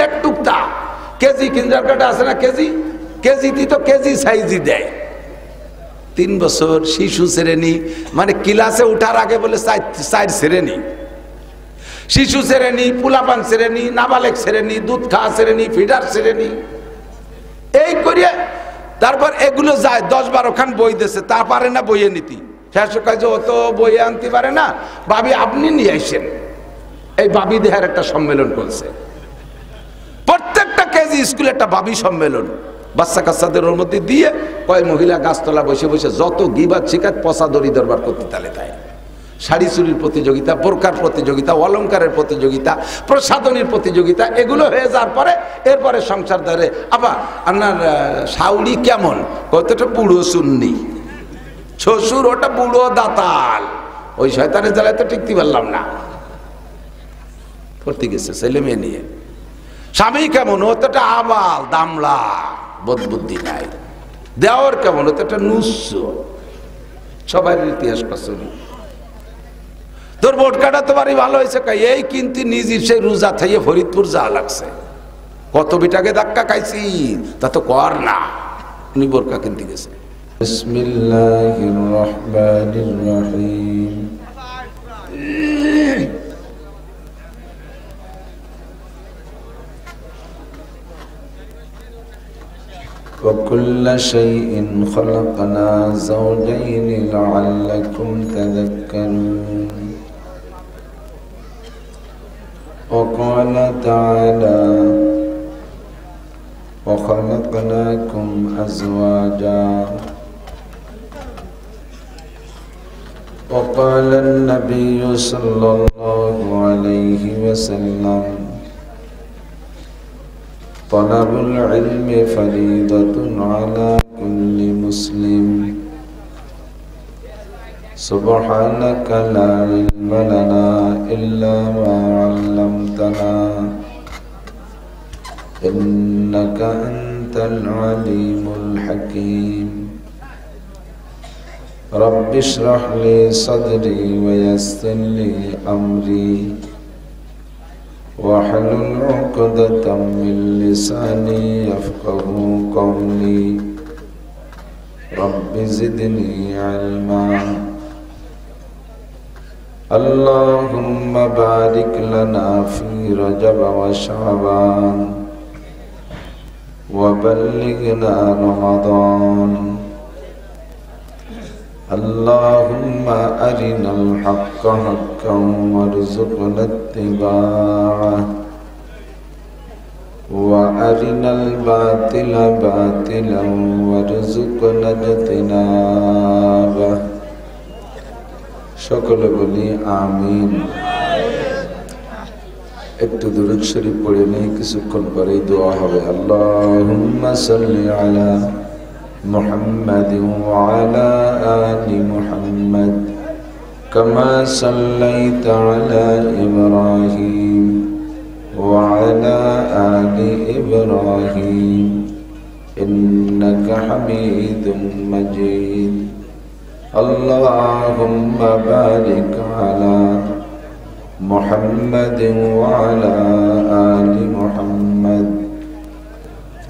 এক টুকটা KG kindergarten আছে না, কেজিতে তো কেজি সাইজই দেয়। 3 বছর শিশু শ্রেণী, মানে ক্লাসে উঠার আগে বলে 4 শ্রেণী, শিশু শ্রেণী, পুলাপান শ্রেণী, নাবালেক শ্রেণী, দুধ খাওয়া শ্রেণী, ফিডার শ্রেণী, এই করিয়া তারপর এগুলো যায়। 10-12 খান বই দিয়েছে, তা পারে না বইয়ে নীতি। শেষ কাজে ও তো বইয়ে আনতে পারে না, ভাবি আপনি নিয়ে আসেন। এই ভাবি দেহের একটা সম্মেলন করছে, প্রত্যেকটা কেজি স্কুলে একটা ভাবি সম্মেলন বাচ্চা কাচ্চাদের ওর মধ্যে দিয়ে কয় মহিলা গাছতলা বসে বসে যত গিবাত শিকাত পচা দড়ি দরবার করতে তালে তাই। শাড়ি চুরির প্রতিযোগিতা, বোরকার প্রতিযোগিতা, অলংকারের প্রতিযোগিতা, প্রসাধনীর প্রতিযোগিতা, এগুলো হয়ে যাওয়ার পরে এরপরে সংসার ধরে। আবার আপনার শাউরি কেমন, কতটা বুড়ো সুন্নি, শ্বশুর ওটা বুড়ো দাতাল, ওই শয়তানের জ্বালায় তো টিকতে পারলাম না, করতে গেছে ছেলে মেয়ে নিয়ে। স্বামী কেমন, ও তো একটা আবাল দামলা, বোধ বুদ্ধি নাই। দেওয়ার কেমন, ও তো একটা নুস্য, সবাই ইতিহাস পাশনি। তোর বোট কাটা তোমারই ভালো হয়েছে, এই কিন্তু নিজের সেই রোজা থাইয়ে ফরিদপুর যা লাগছে, কত বিটাকে ধাক্কা খাইছি, তা তো কর না। উনি বোরকা কিনতে গেছে। বিসমিল্লাহির রহমানির রহিম। وكل شيء خلقنا زوجين لعلكم تذكرون وقال تعالى وخلقناكم أزواجا وقال النبي صلى الله عليه وسلم طلب العلم فريضة على كل مسلم سبحانك لا علم لنا إلا ما علمتنا إنك أنت العليم الحكيم رب اشرح لي صدري ويسر لي أمري واحلل عقدة من لساني يفقهوا قولي رب زدني علما اللهم بارك لنا في رجب وشعبان وبلغنا رمضان اللهم أرنا الحق حقا وارزقنا اتباعه وأرنا الباطل باطلا وارزقنا اجتنابه সকলে বলি আমিন। একটু দুরূদ শরীফ পড়ে নেই, কিছুক্ষণ পরেই দোয়া হবে। আল্লাহুম্মা সাল্লি আলা محمد وعلى آل محمد كما صليت على إبراهيم وعلى آل إبراهيم إنك حميد مجيد اللهم بارك على محمد وعلى آل محمد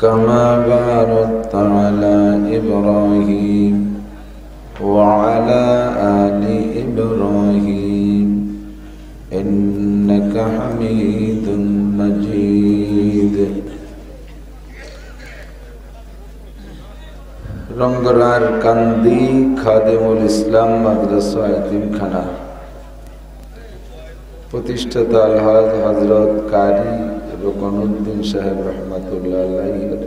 كما باركت على إبراهيم وعلى آل إبراهيم إنك حميد مجيد রঙ্গরার কান্দি খাদেমুল ইসলাম মাদ্রাসা এতিমখানা প্রতিষ্ঠাতা আলহাজ হযরত কারি রুকনউদ্দিন সাহেব রহমাতুল্লাহ আলাইহির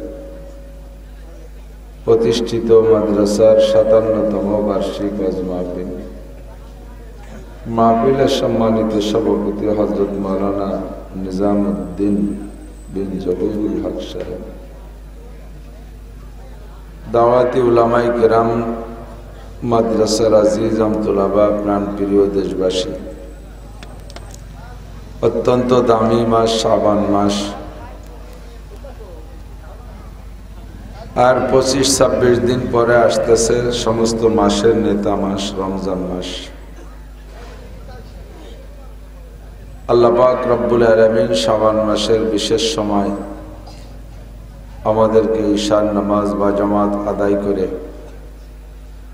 প্রতিষ্ঠিত মাদ্রাসার 57তম বার্ষিক ওয়াজ মাহফিল। মাহফিলের সম্মানিত সভাপতি হযরত মাওলানা নিজামউদ্দিন বিন জহুরুল হক সাহেব, দাওয়াতি উলামায়ে কেরাম, মাদ্রাসার আজিজ আমতুলাবা, প্রাণপ্রিয় দেশবাসী, অত্যন্ত দামি মাস শাবান মাস, আর 25-26 দিন পরে আসতেছে সমস্ত মাসের নেতা মাস রমজান মাস। আল্লাহ পাক রব্বুল আলামিন শাবান মাসের বিশেষ সময় আমাদেরকে ঈশার নামাজ বা জামাত আদায় করে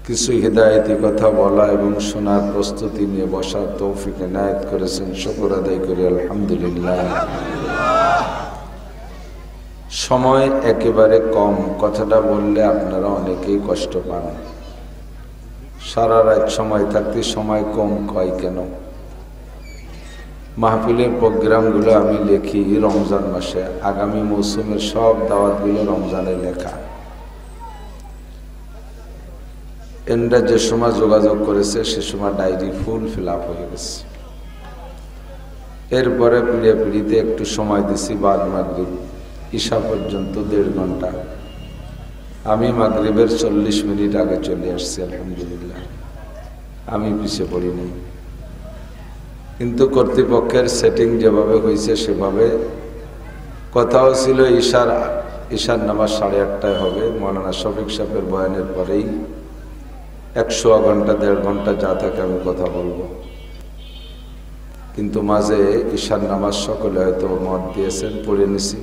কিছু হিদায়তি কথা বলা এবং শোনার প্রস্তুতি নিয়ে বসার তৌফিক এনায়েত করেছেন। শুকর আদায় করি আলহামদুলিল্লাহ। সময় একেবারে কম, কথাটা বললে আপনারা অনেকেই কষ্ট পান। সারা রাত সময় থাকতে সময় কম কয় কেন? মাহফিলের প্রোগ্রামগুলো আমি লিখি রমজান মাসে, আগামী মৌসুমের সব দাওয়াতগুলো রমজানে লেখা। এনরা যে সময় যোগাযোগ করেছে সে সময় ডায়েরি ফুল ফিল আপ হয়ে গেছে। এরপরে পিড়িতে একটু সময় দিছি, বাদ মাগরিব ঈশা পর্যন্ত 1.5 ঘন্টা। আমি মাগরিবের 40 মিনিট আগে চলে আসছি আলহামদুলিল্লাহ, আমি পিছিয়ে পড়িনি। কিন্তু কর্তৃপক্ষের সেটিং যেভাবে হয়েছে সেভাবে কথাও ছিল ঈশার নামাজ 8:30টায় হবে। মৌলানা শফিক সাহেবের বয়ানের পরেই 100 ঘন্টা 1.5 ঘন্টা যা থাকে আমি কথা বলবো। কিন্তু মাঝে ঈশার নামাজ সকলে হয়তো মত দিয়েছেন, পড়ে নিছি।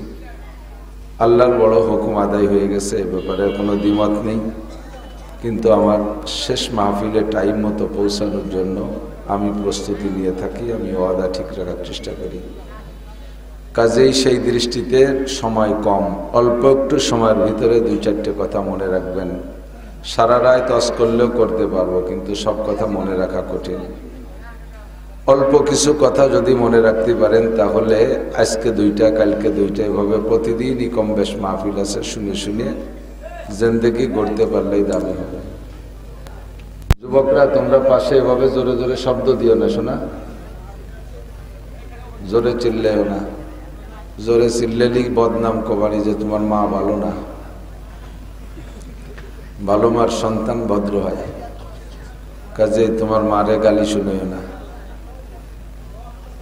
আল্লাহর বড় হুকুম আদায় হয়ে গেছে, এ ব্যাপারে কোনো দ্বিমত নেই। কিন্তু আমার শেষ মাহফিলে টাইম মতো পৌঁছানোর জন্য আমি প্রস্তুতি নিয়ে থাকি, আমি ওয়াদা ঠিক রাখার চেষ্টা করি। কাজেই সেই দৃষ্টিতে সময় কম, অল্প একটু সময়ের ভিতরে 2-4টে কথা মনে রাখবেন। সারা রাত অস করলেও করতে পারবো, কিন্তু সব কথা মনে রাখা কঠিন। অল্প কিছু কথা যদি মনে রাখতে পারেন তাহলে আজকে 2টা কালকে 2টা এভাবে প্রতিদিনই কম বেশ মাহফিল আছে, শুনে শুনে জিন্দেগি গড়তে পারলেই দামি হবে। যুবকরা তোমরা পাশে এভাবে জোরে জোরে শব্দ দিও না, শোনা, জোরে চিল্লেও না। জোরে চিল্লেলেই বদনাম কবানি যে তোমার মা ভালো না। ভালো মার সন্তান ভদ্র হয়, কাজে তোমার মারে গালি শুনেও না।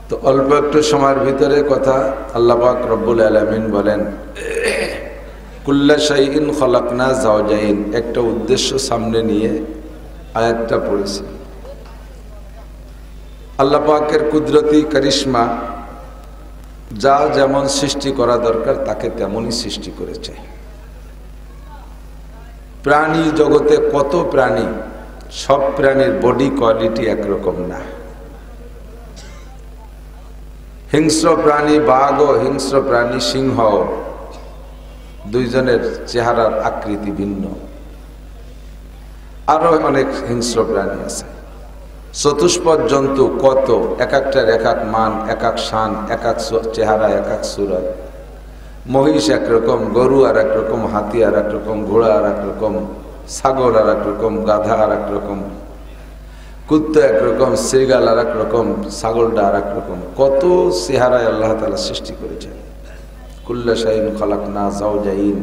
তো অল্প একটু সময়ের ভিতরে কথা। আল্লাহ পাক রব্বুল আলামিন বলেন কুল্লা শাইইন খলাকনা যাওজাইন, একটা উদ্দেশ্য সামনে নিয়ে আয়াতটা পড়েছি। আল্লাহ পাকের কুদরতি কারিশমা, যা যেমন সৃষ্টি করা দরকার তাকে তেমনই সৃষ্টি করেছে। প্রাণী জগতে কত প্রাণী, সব প্রাণীর বডি কোয়ালিটি একরকম না। হিংস্র প্রাণী বাঘ ও হিংস্র প্রাণী সিংহ, দুইজনের চেহারার আকৃতি ভিন্ন। আরো অনেক হিংস্র প্রাণী আছে। চতুষ্পদ জন্তু কত, এক একটার এক এক মান, এক এক শান, এক এক চেহারা, এক এক সুরত। মহিষ একরকম, গরু আর একরকম, হাতি আর একরকম, ঘোড়া আর একরকম, ছাগল আর একরকম, গাধা আর একরকম, কুত্তা একরকম, শ্রীগাল আর একরকম, ছাগলটা আর একরকম। কত চেহারায় আল্লাহ তাআলা সৃষ্টি করেছেন। কুল্লা শাইইন খালাকনা যাওজাইন।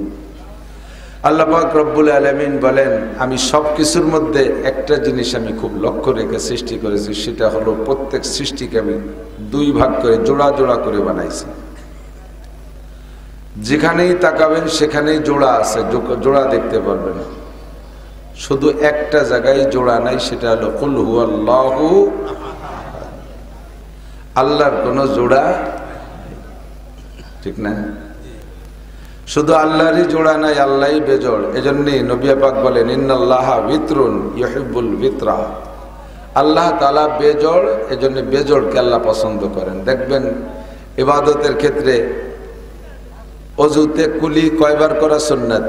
আল্লাহ পাক রব্বুল আলামিন বলেন আমি সব কিছুর মধ্যে একটা জিনিস আমি খুব লক্ষ্য রেখে সৃষ্টি করেছি, সেটা হলো প্রত্যেক সৃষ্টিকে আমি 2 ভাগ করে জোড়া জোড়া করে বানাইছি। যেখানেই তাকাবেন সেখানেই জোড়া আছে, জোড়া দেখতে পারবেন। শুধু একটা জায়গায় জোড়া নাই, সেটা হলো কুল হুয়াল্লাহু, আল্লাহর কোনো জোড়া, ঠিক না? শুধু আল্লাহরই জোড়া নাই, আল্লাহই বেজোড়। এজন্যই নবী পাক বলেন ইন্নাল্লাহা বিতরুন ইউহিব্বুল বিতরা, আল্লাহ তাআলা বেজোড়, এজন্য বেজোড়কে আল্লাহ পছন্দ করেন। দেখবেন ইবাদতের ক্ষেত্রে অজুতে কুলি কয়বার করা সুন্নাত?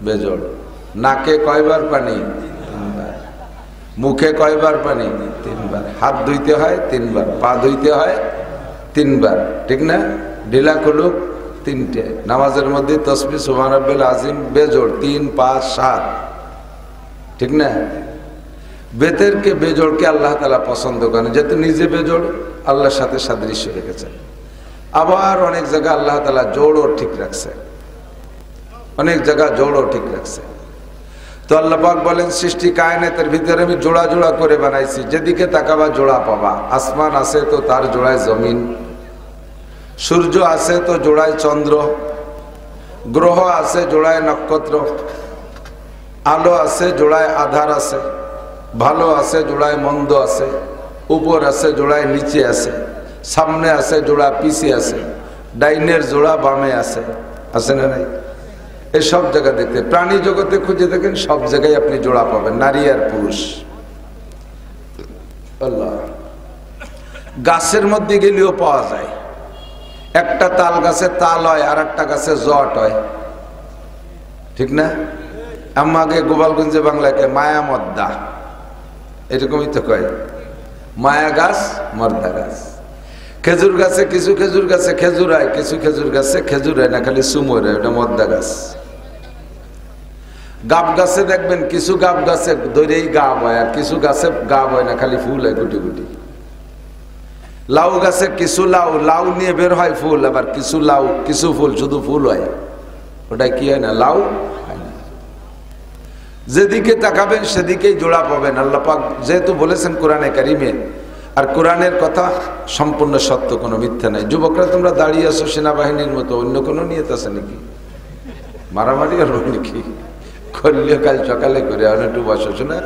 বেজোড়। নাকে কয়বার পানি? 3 বার। মুখে কয়বার পানি? 3 বার। হাত ধুইতে হয় 3 বার, পা ধুইতে হয় 3 বার, ঠিক না? ঢিলা কুলুক 3টে। নামাজের মধ্যে তাসবিহ সুবহান রাব্বিল আযীম বেজোড় 3, 5, 7, ঠিক না? বেতেরকে বেজোড়কে আল্লাহ তাআলা পছন্দ করেন, যেহেতু নিজে বেজোড়, আল্লাহর সাথে সাদৃশ্য রেখেছেন। আবার অনেক জায়গা আল্লাহ তাআলা জোড়ও ঠিক রাখছে, অনেক জায়গা জোড়ও ঠিক রাখছে। তো আল্লাহ পাক বলেন সৃষ্টি কায়নাতের ভিতরে আমি জোড়া জোড়া করে বানাইছি, যেদিকে তাকাবা জোড়া পাবা। আসমান আছে তো তার জোড়ায় জমিন, সূর্য আছে তো জোড়ায় চন্দ্র, গ্রহ আছে জোড়ায় নক্ষত্র, আলো আছে জোড়ায় আধার আছে, ভালো আছে জোড়ায় মন্দ আছে, উপর আছে জোড়ায় নিচে আছে, সামনে আছে জোড়া, পিছে আছে, ডাইনের জোড়া বামে আছে, আছে না নাই? এই সব জায়গা দেখতে, প্রাণী জগতে খুঁজে দেখেন সব জায়গায় আপনি জোড়া পাবেন, নারী আর পুরুষ। আল্লাহ, গাছের মধ্যে গেলেও পাওয়া যায়। একটা তাল গাছে তাল হয়, আর একটা গাছে জট হয়, ঠিক না? আমাকে গোপালগঞ্জে বাংলাকে মায়া মদ্দা এরকমই তো কয়, মায়া গাছ মর্দা গাছ। খেজুর গাছে কিছু খেজুর গাছে খেজুর হয়, কিছু খেজুর গাছে খেজুর হয় না, খালি সুমোর হয়, ওটা মদ্দা গাছ। গাব গাছে দেখবেন কিছু গাব গাছে দৈরেই গাব হয়, আর কিছু গাছে গাব হয় না, খালি ফুল হয় গুটি গুটি। লাউ গাছে কিছু লাউ, লাউ নিয়ে বের হয় ফুল, আবার কিছু লাউ কিছু ফুল শুধু ফুল হয়, ওটাই কি হয় না, লাউ হয় না। যেদিকে তাকাবেন সেদিকেই জোড়া পাবেন। আল্লাহ পাক যেহেতু বলেছেন কোরআনে কারিমে, আর কোরআনের কথা সম্পূর্ণ সত্য, কোনো মিথ্যা নাই। যুবকরা তোমরা দাঁড়িয়ে আছো সেনাবাহিনীর মতো, অন্য কোনো নিয়ত আছে নাকি? মারামারি আর নাকি করলে কাল সকালে করে একটু বসো, শোনা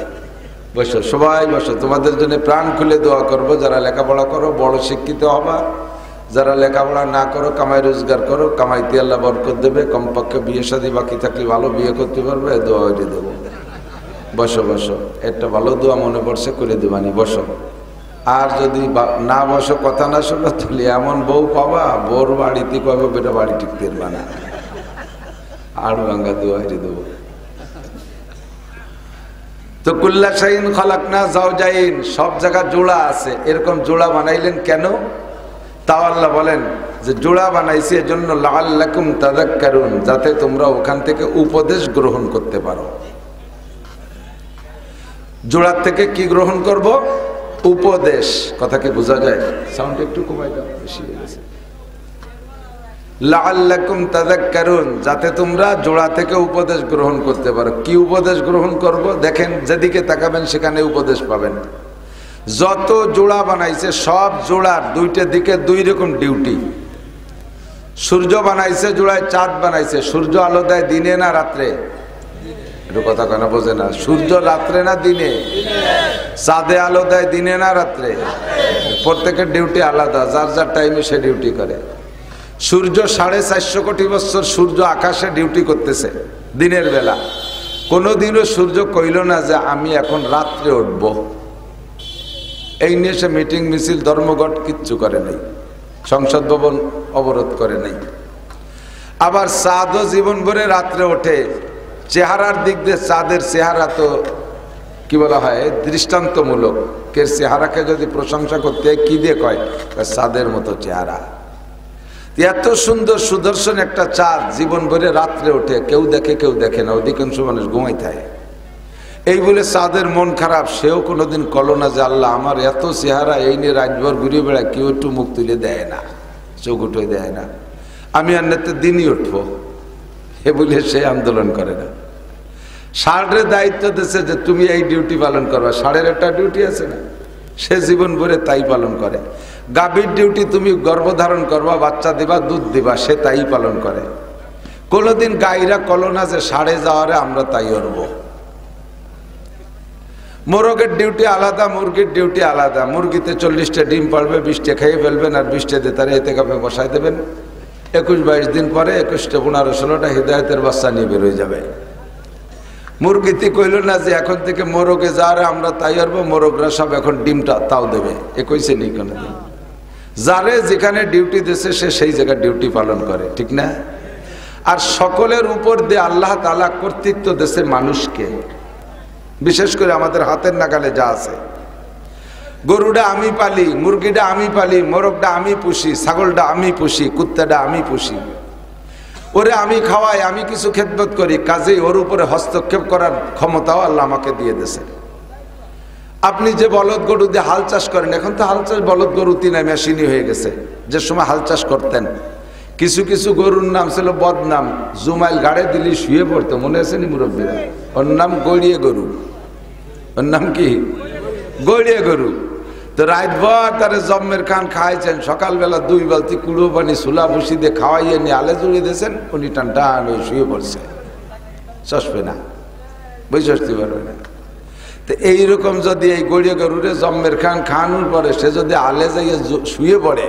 বসো, সবাই বসো। তোমাদের জন্য প্রাণ খুলে দোয়া করবো। যারা লেখাপড়া করো বড় শিক্ষিত হবা, যারা লেখাপড়া না করো কামাই রোজগার করো, কামাইতে আল্লাহ বরকত দেবে। কমপক্ষে বিয়ে শাদী বাকি থাকলে ভালো বিয়ে করতে পারবে, দোয়া হয়ে দেবো। বসো বসো, একটা ভালো দোয়া মনে পড়ছে, করে দেবানি, বসো। আর যদি না বসো, কথা না শোনো, তাহলে এমন বউ পাবা, বোর বাড়িতে কবে বেটা বাড়ি টিকতে পারবা না, আর ভাঙ্গা দোয়া হয়ে দেবো। তো কুল্লা শাইন খালাকনা যাওজাইন, সব জায়গা জোড়া আছে। এরকম জোড়া বানাইলেন কেন? তাও আল্লাহ বলেন যে জোড়া বানাইছি এজন্য লাআল্লাকুম তাযাক্কারুন, যাতে তোমরা ওখান থেকে উপদেশ গ্রহণ করতে পারো। জোড়ার থেকে কি গ্রহণ করব? উপদেশ। কথা কি বোঝা যায়? সাউন্ড একটু কমাই দাও, বেশি হয়ে গেছে। লাআল্লাকুম তাযাক্কারুন, যাতে তোমরা জোড়া থেকে উপদেশ গ্রহণ করতে পারো। কি উপদেশ গ্রহণ করব? দেখেন, যেদিকে তাকাবেন সেখানে উপদেশ পাবেন। যত জোড়া বানাইছে সব জোড়ার দুইটা দিকে দুই রকম ডিউটি। সূর্য বানাইছে জোড়ায়, চাঁদ বানাইছে। সূর্য আলো দেয় দিনে না রাত্রে? একটু কথা কেন বোঝে না? সূর্য রাত্রে না দিনে? চাঁদে আলো দেয় দিনে না রাত্রে? প্রত্যেকের ডিউটি আলাদা, যার যার টাইমে সে ডিউটি করে। সূর্য 450 কোটি বছর সূর্য আকাশে ডিউটি করতেছে দিনের বেলা। কোনোদিনও সূর্য কইল না যে আমি এখন রাত্রে উঠব। এই নিয়ে সে মিটিং মিছিল ধর্মঘট কিচ্ছু করে নাই, সংসদ ভবন অবরোধ করে নাই। আবার চাঁদও জীবন ভরে রাত্রে ওঠে। চেহারার দিক দিয়ে চাঁদের চেহারা তো কি বলা হয়, দৃষ্টান্তমূলক। কে চেহারাকে যদি প্রশংসা করতে হয় কি দিয়ে কয়? চাঁদের মতো চেহারা। এত সুন্দর সুদর্শন একটা চাঁদ জীবন ভরে রাত্রে ওঠে, কেউ দেখে কেউ দেখে না, অধিকাংশ মানুষ ঘুমাই থাকে। এই বলে চাঁদের মন খারাপ, সেও কোনোদিন কল না যে আল্লাহ আমার এত চেহারা, এই নিয়ে রাতভর ঘুরে বেড়ায়, কেউ একটু মুখ তুলে দেয় না, চোখ উঠে দেয় না, আমি আর নেতে দিনই উঠবো, এ বলে সে আন্দোলন করে না। ষাঁড়ের দায়িত্ব দিচ্ছে যে তুমি এই ডিউটি পালন করবা। ষাঁড়ের একটা ডিউটি আছে না, সে জীবন ভরে তাই পালন করে। গাভীর ডিউটি তুমি গর্ভধারণ করবা, বাচ্চা দিবা, দুধ দিবা, সে তাই পালন করে। কোনোদিন গাইরা কলো না যে ষাঁড়ে যাওয়ারে আমরা তাই করবো। মোরগের ডিউটি আলাদা, মুরগির ডিউটি আলাদা। মুরগিতে 40টা ডিম পারবে, 20টা খেয়ে ফেলবেন, আর 20টা দিয়ে তারা এতে কাপে বসাই দেবেন। 21-22 দিন পরে 21টা 15-16টা হিদায়তের বাচ্চা নিয়ে বেরোয় যাবে। মুরগিতে কইল না যে এখন থেকে মোরগে যারা আমরা তাই করবো, মোরগরা সব এখন ডিমটা তাও দেবে, এ কইছে নি কোনোদিন। যারে যেখানে ডিউটি দিয়েছে সে সেই জায়গায় ডিউটি পালন করে, ঠিক না? আর সকলের উপর দিয়ে আল্লাহ তাআলা কর্তৃত্ব দিয়েছে মানুষকে, বিশেষ করে আমাদের হাতের নাগালে যা আছে। গরুটা আমি পালি, মুরগিটা আমি পালি, মোরগটা আমি পুষি, ছাগলটা আমি পুষি, কুত্তাটা আমি পুষি। ওরে আমি খাওয়াই, আমি কিছু খেদমত করি, কাজেই ওর উপরে হস্তক্ষেপ করার ক্ষমতাও আল্লাহ আমাকে দিয়ে দিয়েছে। আপনি যে বলদ গরু দিয়ে হাল চাষ করেন, এখন তো হাল চাষ বলদ গরুতি না, মেশিনই হয়ে গেছে। যে সময় হাল চাষ করতেন, কিছু কিছু গরুর নাম ছিল বদনাম, জুমাইল গাড়ে দিলি শুয়ে পড়তো, মনে আছে নি মুরব্বীরা? ওর নাম গড়িয়ে গরু। ওর নাম কি? গড়িয়ে গরু। তো রাতভর তারে জম্মের খান খাওয়াইছেন, সকালবেলা 2 বালতি কুড়ো পানি সুলা ভুসি দিয়ে খাওয়াইয়ে নিয়ে আলে জুড়ে দিয়েছেন, উনি টান টান হয়ে শুয়ে পড়ছে, চসবে না, বই চসতে পারবে না। তো এইরকম যদি এই গড়িয়ে গরুরে জম্মের খান খাওয়ানোর পরে সে যদি আলে যাইয়ে শুয়ে পড়ে,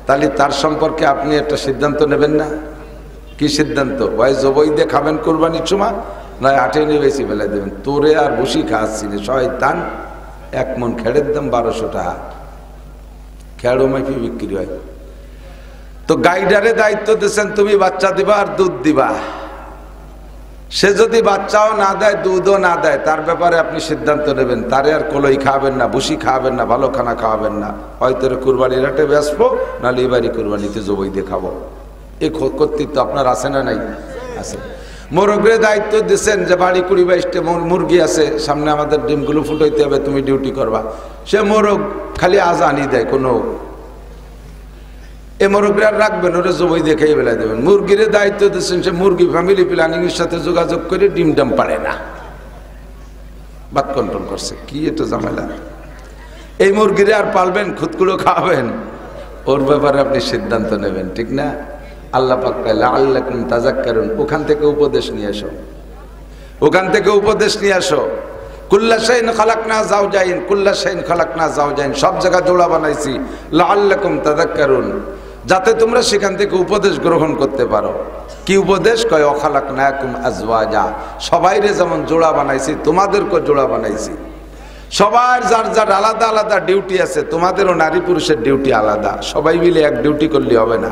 তাহলে তার সম্পর্কে আপনি একটা সিদ্ধান্ত নেবেন না? কি সিদ্ধান্ত? ভাই জবই দিয়ে খাবেন কোরবানির সময়, নয় আটে নিয়ে বেশি ফেলে দেবেন। তোরে আর বসি খাচ্ছি না, শয়তান। 1 মন খেড়ের দাম 1200 টাকা, খেড়ো মাইফি বিক্রি হয়। তো গাইডারে দায়িত্ব দিচ্ছেন তুমি বাচ্চা দিবা আর দুধ দিবা। সে যদি বাচ্চাও না দেয়, দুধও না দেয়, তার ব্যাপারে আপনি সিদ্ধান্ত নেবেন। তারে আর কলই খাওয়াবেন না, বসি খাওয়াবেন না, ভালো খানা খাওয়াবেন না। হয়তো কুরবানির হাটে বেসবো, নাহলে এবারই কুরবানিতে জবই দিয়ে খাবো। এই কর্তৃত্ব আপনার আছে না নাই? আছে। মোরগের দায়িত্ব দিচ্ছেন যে বাড়ি 20-22টা মুরগি আছে, সামনে আমাদের ডিমগুলো ফুটাইতে হবে, তুমি ডিউটি করবা। সে মোরগ খালি আজানি দেয়, কোনো এ মোরগরে আর রাখবেন, ওরা জবই দেখে বেলা দেবেন। মুরগির দায়িত্ব দিচ্ছেন, সে মুরগি ফ্যামিলি প্ল্যানিং এর সাথে যোগাযোগ করে ডিম ডাম পারে না, বাদ কন্ট্রোল করছে। কি এটা ঝামেলা! এই মুরগিরে আর পালবেন, খুদগুলো খাওয়াবেন, ওর ব্যাপারে আপনি সিদ্ধান্ত নেবেন, ঠিক না? আল্লাহ পাক লাআল্লাকুম তাযাক্কারুন, ওখান থেকে উপদেশ নিয়ে আসো, ওখান থেকে উপদেশ নিয়ে আসো। কুল্লা শাইইন খালাকনা যাওজাইন, কুল্লা শাইইন খালাকনা যাওজাইন, সব জায়গা জোড়া বানাইছি লাআল্লাকুম তাযাক্কারুন, যাতে তোমরা সেখান থেকে উপদেশ গ্রহণ করতে পারো। কি উপদেশ? কয় অখালাকনাকুম আজওয়াজা, সবাইরে যেমন জোড়া বানাইছি তোমাদেরকেও জোড়া বানাইছি। সবার যার যার আলাদা আলাদা ডিউটি আছে, তোমাদেরও নারী পুরুষের ডিউটি আলাদা। সবাই মিলে এক ডিউটি করলে হবে না,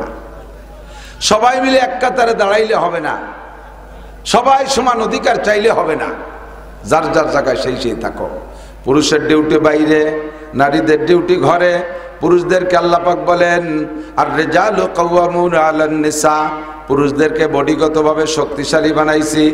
সবাই মিলে এক কাতারে দাঁড়াইলে হবে না, সবাই সমান অধিকার চাইলে হবে না। যার যার জায়গায় সেই থাকো। পুরুষের ডিউটি বাইরে, নারীদের ডিউটি ঘরে। পুরুষদেরকে আল্লাহ পাক বলেন আর রিজালু কাওয়ামুনা আলান নিসা, পুরুষদেরকে বডিগতভাবে শক্তিশালী বানাইছি।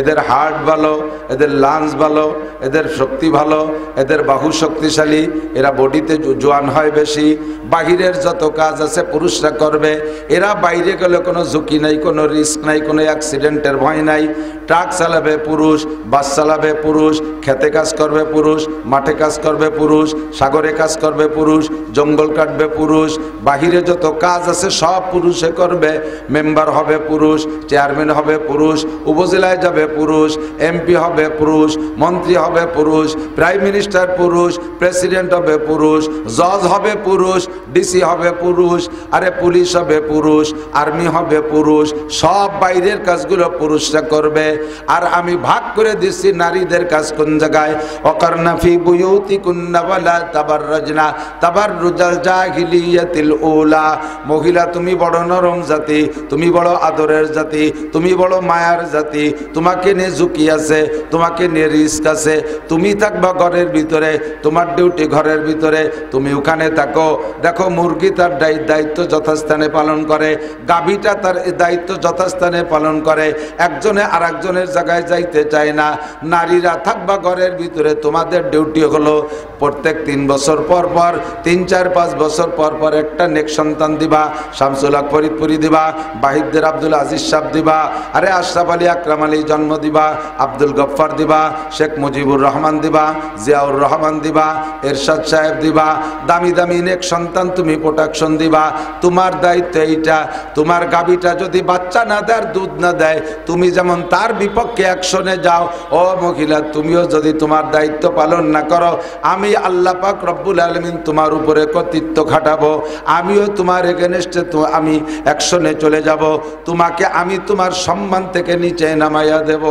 এদের হার্ট ভালো, এদের লাংস ভালো, এদের শক্তি ভালো, এদের বাহু শক্তিশালী, এরা বডিতে জোয়ান হয় বেশি। বাহিরের যত কাজ আছে পুরুষরা করবে। এরা বাইরে গেলে কোনো ঝুঁকি নাই, কোনো রিস্ক নাই, কোনো অ্যাক্সিডেন্টের ভয় নাই। ট্রাক চালাবে পুরুষ, বাস চালাবে পুরুষ, খেতে কাজ করবে পুরুষ, মাঠে কাজ করবে পুরুষ, সাগরে কাজ করবে পুরুষ, জঙ্গল কাটবে পুরুষ। বাহিরে যত কাজ আছে সব পুরুষে করবে। মেম্বার হবে পুরুষ, চেয়ারম্যান হবে পুরুষ, উপজেলায় যাবে পুরুষ, এমপি হবে পুরুষ, মন্ত্রী হবে পুরুষ, প্রাইম মিনিস্টার পুরুষ, প্রেসিডেন্ট হবে পুরুষ, জজ হবে পুরুষ, ডিসি হবে পুরুষ, আরে পুলিশ হবে পুরুষ, আর্মি হবে পুরুষ। সব বাইরের কাজগুলো পুরুষরা করবে। আর আমি ভাগ করে দিচ্ছি নারীদের কাজ কোন জায়গায়। ওয়াকারনা ফি বুয়ুতিকুন্না ওয়ালা তাবাররাজনা তাবাররুজাল জাহিলিয়াতিল উলা। মহিলা তুমি বড় নরম জাতি, তুমি বড় আদরের জাতি, তুমি বড় মায়ার জাতি। তোমাকে নিয়ে ঝুঁকি আছে, তোমাকে নিয়ে রিস্ক আছে। তুমি থাকবা ঘরের ভিতরে, তোমার ডিউটি ঘরের ভিতরে, তুমি ওখানে থাকো। দেখো মুরগি তার দায়িত্ব যথাস্থানে পালন করে, গাভীটা তার দায়িত্ব যথাস্থানে পালন করে। একজনে আর একজনের জায়গায় যাইতে চায় না। নারীরা থাকবা ঘরের ভিতরে, তোমাদের ডিউটি হলো প্রত্যেক 3 বছর পর পর, 3, 4, 5 বছর পর পর একটা নেক সন্তান দিবা। শামসুল হক ফরিদপুরি দিবা, বাহিদদের আব্দুল আজিজ সাহেব দিবা, আরে আশরাফ আলী আকরাম আলী জন্ম দিবা, আব্দুল গফফার দিবা, শেখ মুজিবুর রহমান দিবা, জিয়াউর রহমান দিবা, এরশাদ সাহেব দিবা। দামি দামি নেক সন্তান তুমি প্রোটেকশন দিবা। তোমার দায়িত্ব এইটা। তোমার গাভীটা যদি বাচ্চা না দেয়, দুধ না দেয়, তুমি যেমন তার বিপক্ষে অ্যাকশনে যাও, ও মহিলা তুমিও যদি তোমার দায়িত্ব পালন না করো, আমি আল্লাহ পাক রব্বুল আলামিন তোমার উপরে কর্তৃত্ব খাটাবো। আমিও তোমার এগেনস্টে আমি অ্যাকশনে চলে যাব। তোমাকে আমি তোমার সম্মান থেকে নিচে নামাইয়া দেব।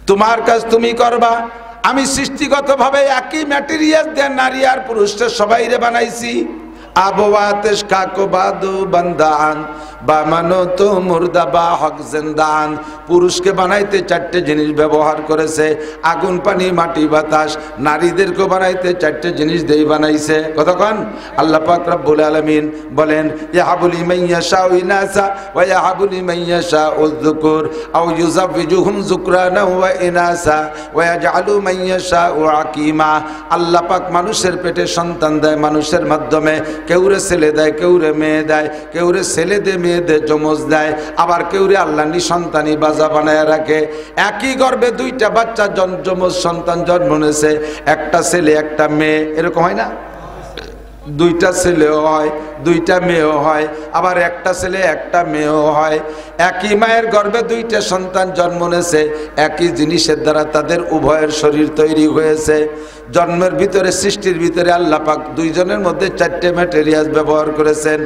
তোমার কাজ তুমি করবা। আমি সৃষ্টিগতভাবে একই ম্যাটেরিয়াল দিয়ে নারী আর পুরুষকে সবাইরে বানাইছি। আবওয়াতেশ কাকো বাদু বান্দান বা মানো তো মুর্দা বা হক জিন্দান। পুরুষকে বানাইতে 4টে জিনিস ব্যবহার করেছে, আগুন, পানি, মাটি, বাতাস। নারীদেরকে বানাইতে 4টে জিনিস দিয়ে বানাইছে। কতক্ষণ আল্লাহ পাক রব্বুল আলামিন বলেন ইয়াহাবুলি মাইয়াশাউ ইনাসা ওয়া ইয়াহাবুলি মাইয়াশাউ যুকুর আও ইউযাওয়িজুহুম যুকরানা ওয়া ইনাসা ওয়া ইয়াজআলু মাইয়াশাউ আকিমা। আল্লাহ পাক মানুষের পেটে সন্তান দেয়, মানুষের মাধ্যমে কেউরে ছেলে দেয়, কেউরে মেয়ে দেয়, কেউরে ছেলে দে মেয়েদের যমজ দেয়, আবার কেউরে আল্লাহ নিঃসন্তানী বাজা বানায় রাখে। একই গর্ভে 2টা বাচ্চা যমজ সন্তান জন্ম নিয়েছে, একটা ছেলে একটা মেয়ে, এরকম হয় না? দুইটা ছেলেও হয়, দুইটা মেয়েও হয়, আবার একটা ছেলে একটা মেয়েও হয়। একই মায়ের গর্ভে দুইটা সন্তান জন্ম নিয়েছে, একই জিনিসের দ্বারা তাদের উভয়ের শরীর তৈরি হয়েছে। জন্মের ভিতরে, সৃষ্টির ভিতরে আল্লাহ পাক দুইজনের মধ্যে 4টে ম্যাটেরিয়াল ব্যবহার করেছেন,